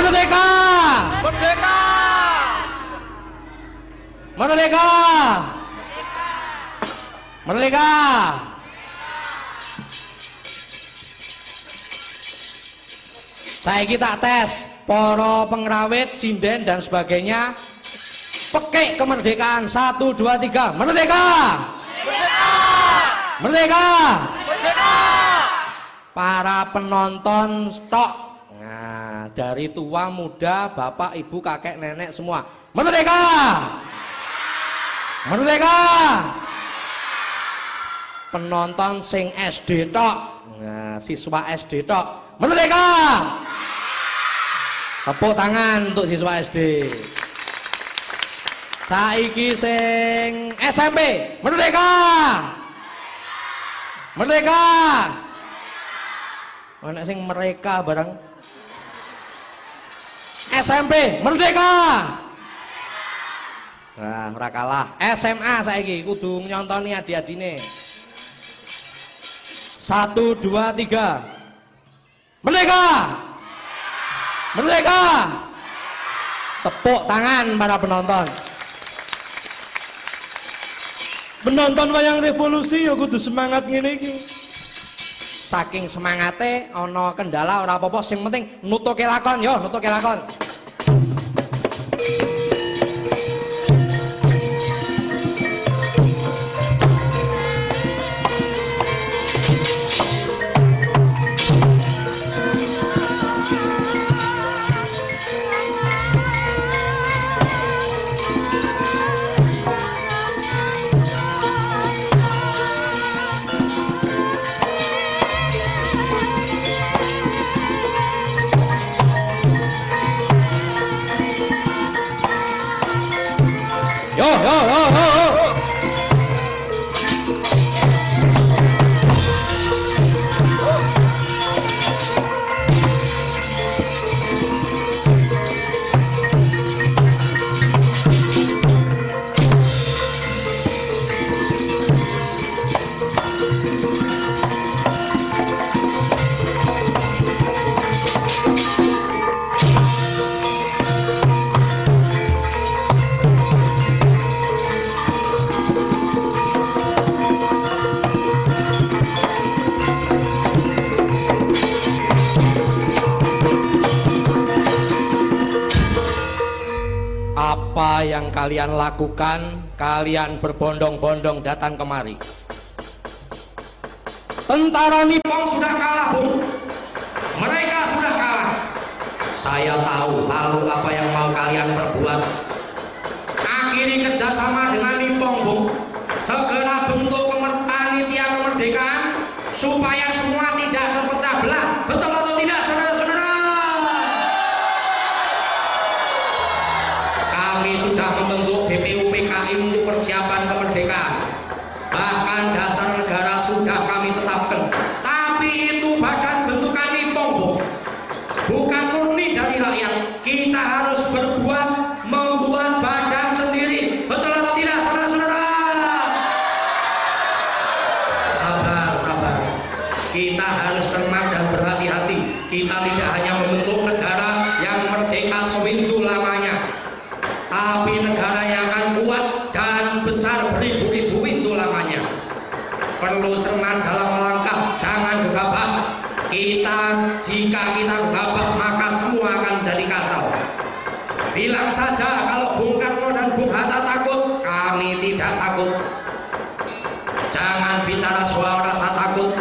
Merdeka! Merdeka! Merdeka! Merdeka! Saya kita tes para pengrawit, sinden dan sebagainya. Pekik kemerdekaan 1, 2, 3. Merdeka! Merdeka! Merdeka! Merdeka! Para penonton stok. Nah, dari tua, muda, bapak, ibu, kakek, nenek semua. Merdeka! Merdeka! Penonton sing SD tok. Nah, siswa SD tok. Merdeka! Tepuk tangan untuk siswa SD. Saiki sing SMP. Merdeka! Merdeka! Ana sing mereka bareng. SMP. Merdeka! Nah, ora kalah. SMA saiki kudu nyontoni adik-adine. 1, 2, 3. Merdeka! Merdeka! Tepuk tangan para penonton. Penonton wayang revolusi ya kudu semangat ngene iki. Saking semangate ana kendala ora apa-apa, sing penting nutuke lakon yo, nutuke lakon. Yo yo yo yo yo. Apa yang kalian lakukan? Kalian berbondong-bondong datang kemari. Tentara Nippon sudah kalah, Bung. Mereka sudah kalah. Saya tahu lalu apa yang mau kalian perbuat. Akhiri kerjasama dengan Nippon, Bung. Segera bentuk panitia kemerdekaan supaya semua tidak terpecah belah. Betul atau tidak, saudara-saudara? Kami sudah membentuk BPUPKI untuk persiapan kemerdekaan. Bahkan dasar negara sudah kami tetapkan. Tapi itu badan bentukan Nippon, Bung. Bukan murni dari rakyat. Kita harus berbuat, membuat badan sendiri. Betul atau tidak, saudara-saudara? Sabar, sabar. Kita harus cermat dan berhati-hati. Kita tidak hanya membentuk negara yang merdeka sewindu lamanya, tapi negara yang akan kuat dan besar beribu-ribu windu lamanya. Perlu cermat dalam melangkah, jangan gegabah. Jika kita gegabah, maka semua akan jadi kacau. Bilang saja kalau Bung Karno dan Bung Hatta takut, kami tidak takut. Jangan bicara soal rasa takut.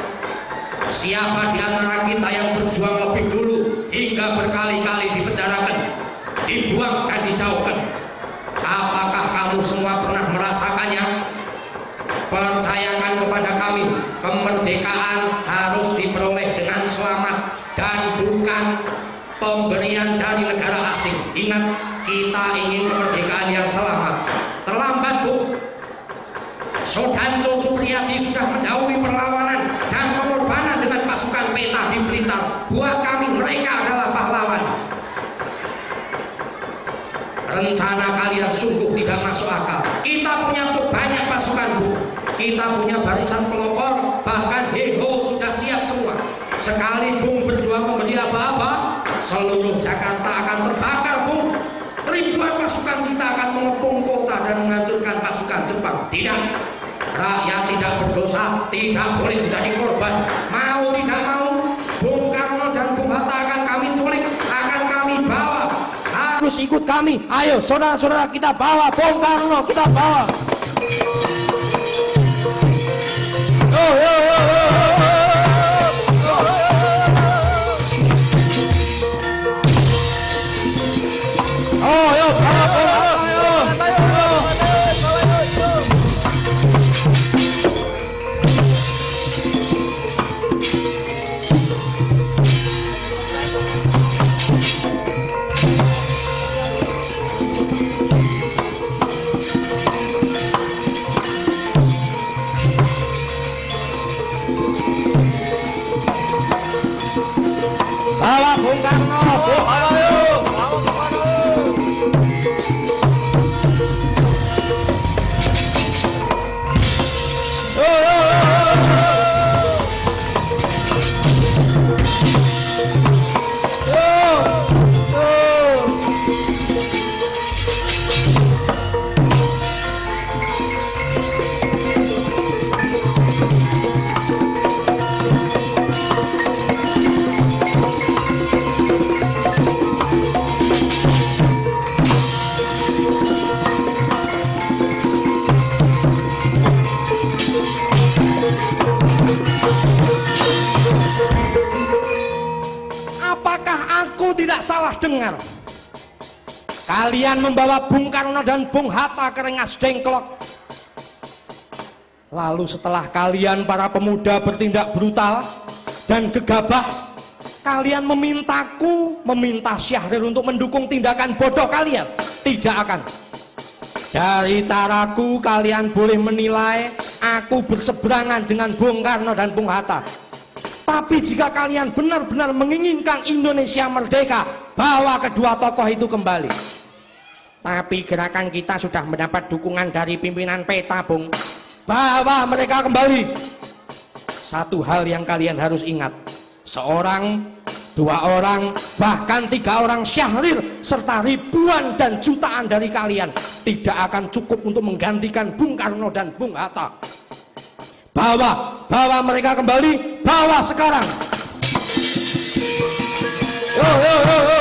Siapa di antara kita yang berjuang lebih dulu hingga berkali-kali dipenjarakan, dibuang dan dijauhkan? Apakah kamu semua pernah merasakannya? Percayakan kepada kami, kemerdekaan harus diperoleh dengan selamat dan bukan pemberian dari negara asing. Ingat, kita ingin kemerdekaan yang selamat. Terlambat, Bu. Sodanco Supriyadi sudah mendahului perlawanan dan pengorbanan dengan pasukan peta di Blitar. Buat kami, mereka adalah pahlawan. Rencana kalian sungguh tidak masuk akal. Kita punya banyak pasukan, Bu. Kita punya barisan pelopor, bahkan Heho sudah siap semua. Sekali Bung berdua memberi apa-apa, seluruh Jakarta akan terbakar, Bung. Ribuan pasukan kita akan mengepung kota dan menghancurkan pasukan Jepang. Tidak, rakyat tidak berdosa, tidak boleh menjadi korban. Mau tidak mau, Bung Karno dan Bung Hatta akan kami culik, akan kami bawa. Harus ikut kami. Ayo saudara-saudara, kita bawa Bung Karno, kita bawa. Oh, yo, yo, yo. Oh, yo, bawa Bung Hatta, yo. Bawa Bung Karno, tidak salah dengar. Kalian membawa Bung Karno dan Bung Hatta ke Rengas Dengklok. Lalu setelah kalian para pemuda bertindak brutal dan gegabah, kalian meminta Syahrir untuk mendukung tindakan bodoh kalian. Tidak akan. Dari caraku kalian boleh menilai aku berseberangan dengan Bung Karno dan Bung Hatta. Tapi jika kalian benar-benar menginginkan Indonesia merdeka, bawa kedua tokoh itu kembali. Tapi gerakan kita sudah mendapat dukungan dari pimpinan PETA, Bung. Bawa mereka kembali. Satu hal yang kalian harus ingat, seorang, dua orang, bahkan 3 orang Syahrir serta ribuan dan jutaan dari kalian tidak akan cukup untuk menggantikan Bung Karno dan Bung Hatta. Bawa mereka kembali, bawa sekarang. Yo, yo, yo, yo.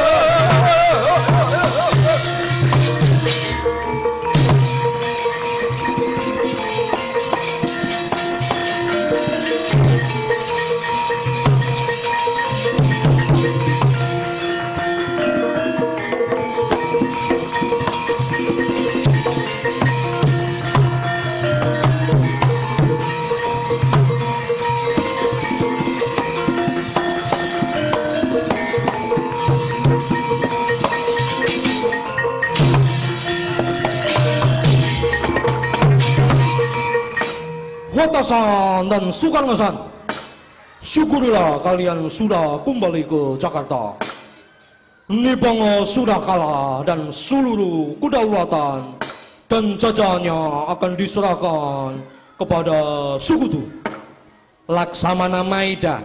Hatta-san dan Soekarno-san, syukurilah kalian sudah kembali ke Jakarta. Nippon sudah kalah dan seluruh kedaulatan dan jajahannya akan diserahkan kepada Sekutu Laksamana Maeda.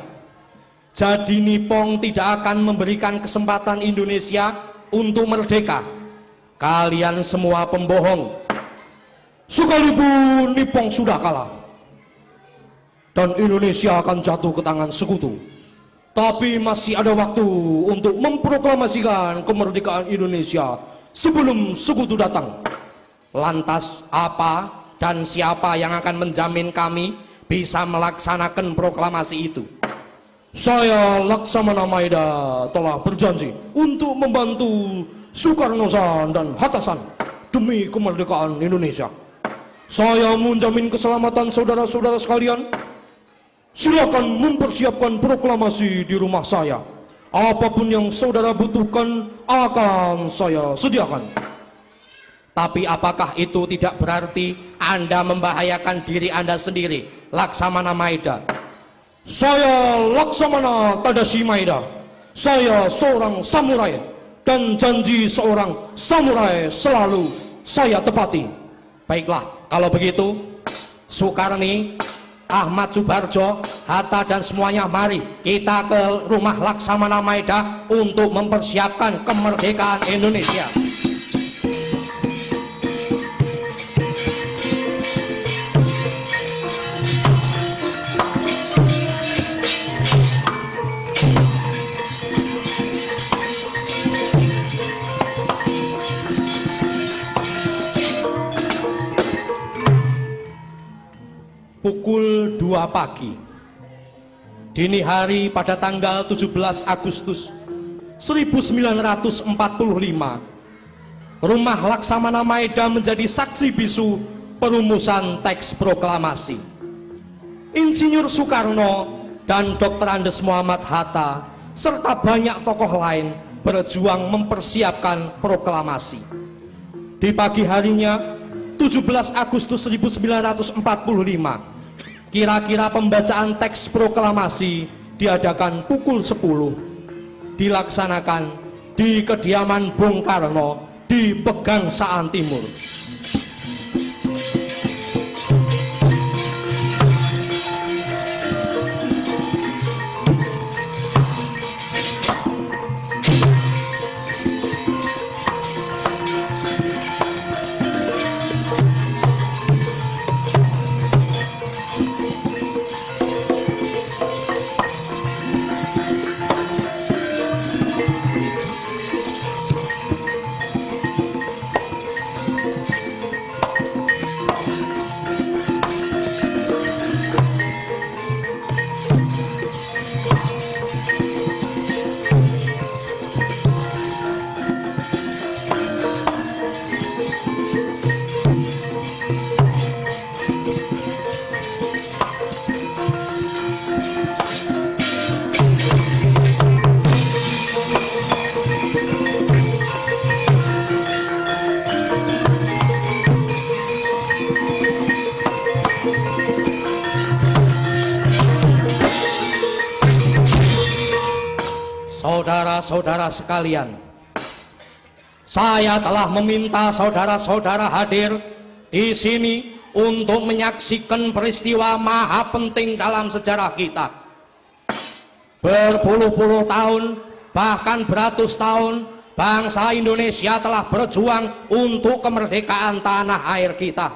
Jadi Nippon tidak akan memberikan kesempatan Indonesia untuk merdeka. Kalian semua pembohong. Sekalipun Nippon sudah kalah dan Indonesia akan jatuh ke tangan Sekutu, tapi masih ada waktu untuk memproklamasikan kemerdekaan Indonesia sebelum Sekutu datang. Lantas apa dan siapa yang akan menjamin kami bisa melaksanakan proklamasi itu? Saya Laksamana Maeda telah berjanji untuk membantu Soekarno-san dan Hatta-san demi kemerdekaan Indonesia. Saya menjamin keselamatan saudara-saudara sekalian. Silakan mempersiapkan proklamasi di rumah saya. Apapun yang saudara butuhkan akan saya sediakan. Tapi apakah itu tidak berarti Anda membahayakan diri Anda sendiri, Laksamana Maeda? Saya Laksamana Tadashi Maeda. Saya seorang samurai dan janji seorang samurai selalu saya tepati. Baiklah, kalau begitu Soekarni, Ahmad Subarjo, Hatta dan semuanya, mari kita ke rumah Laksamana Maeda untuk mempersiapkan kemerdekaan Indonesia. Pukul 2 pagi dini hari pada tanggal 17 Agustus 1945, rumah Laksamana Maeda menjadi saksi bisu perumusan teks proklamasi. Insinyur Soekarno dan Dr. Andes Muhammad Hatta serta banyak tokoh lain berjuang mempersiapkan proklamasi. Di pagi harinya 17 Agustus 1945, kira-kira pembacaan teks proklamasi diadakan pukul 10, dilaksanakan di kediaman Bung Karno di Pegangsaan Timur. Saudara-saudara sekalian, saya telah meminta saudara-saudara hadir di sini untuk menyaksikan peristiwa maha penting dalam sejarah kita. Berpuluh-puluh tahun, bahkan beratus tahun, bangsa Indonesia telah berjuang untuk kemerdekaan tanah air kita.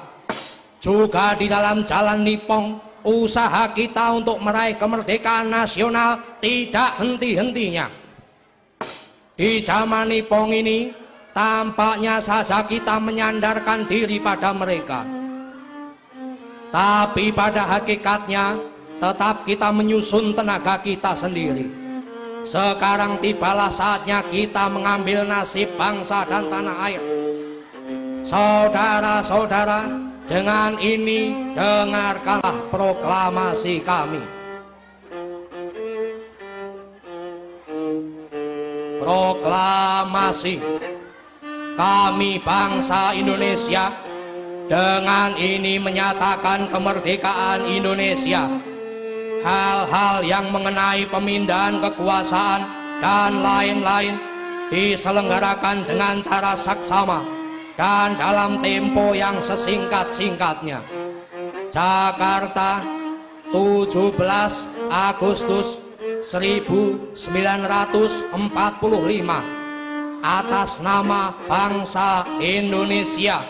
Juga di dalam jalan Nipong, usaha kita untuk meraih kemerdekaan nasional tidak henti-hentinya. Di zaman Nipong ini, tampaknya saja kita menyandarkan diri pada mereka. Tapi pada hakikatnya, tetap kita menyusun tenaga kita sendiri. Sekarang tibalah saatnya kita mengambil nasib bangsa dan tanah air. Saudara-saudara, dengan ini dengarkanlah proklamasi kami. Proklamasi kami bangsa Indonesia dengan ini menyatakan kemerdekaan Indonesia. Hal-hal yang mengenai pemindahan kekuasaan dan lain-lain diselenggarakan dengan cara saksama dan dalam tempo yang sesingkat-singkatnya. Jakarta, 17 Agustus 1945, atas nama bangsa Indonesia.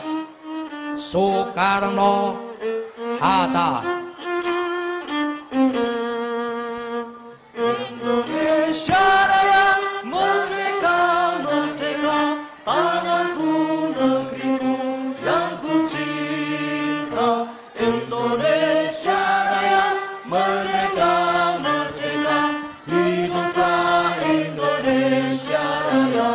Soekarno Hatta. Indonesia Raya merdeka, merdeka, tanahku, negeriku yang ku cinta. Indonesia Raya merdeka, merdeka, hiduplah Indonesia Raya.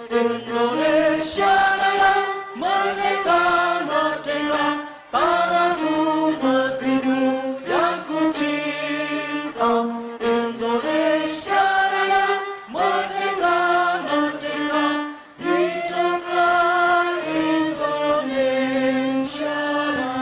Indonesia Raya merdeka, merdeka, tanahku, negeriku yang ku cinta. Indonesia Raya merdeka, merdeka, hiduplah Indonesia Raya.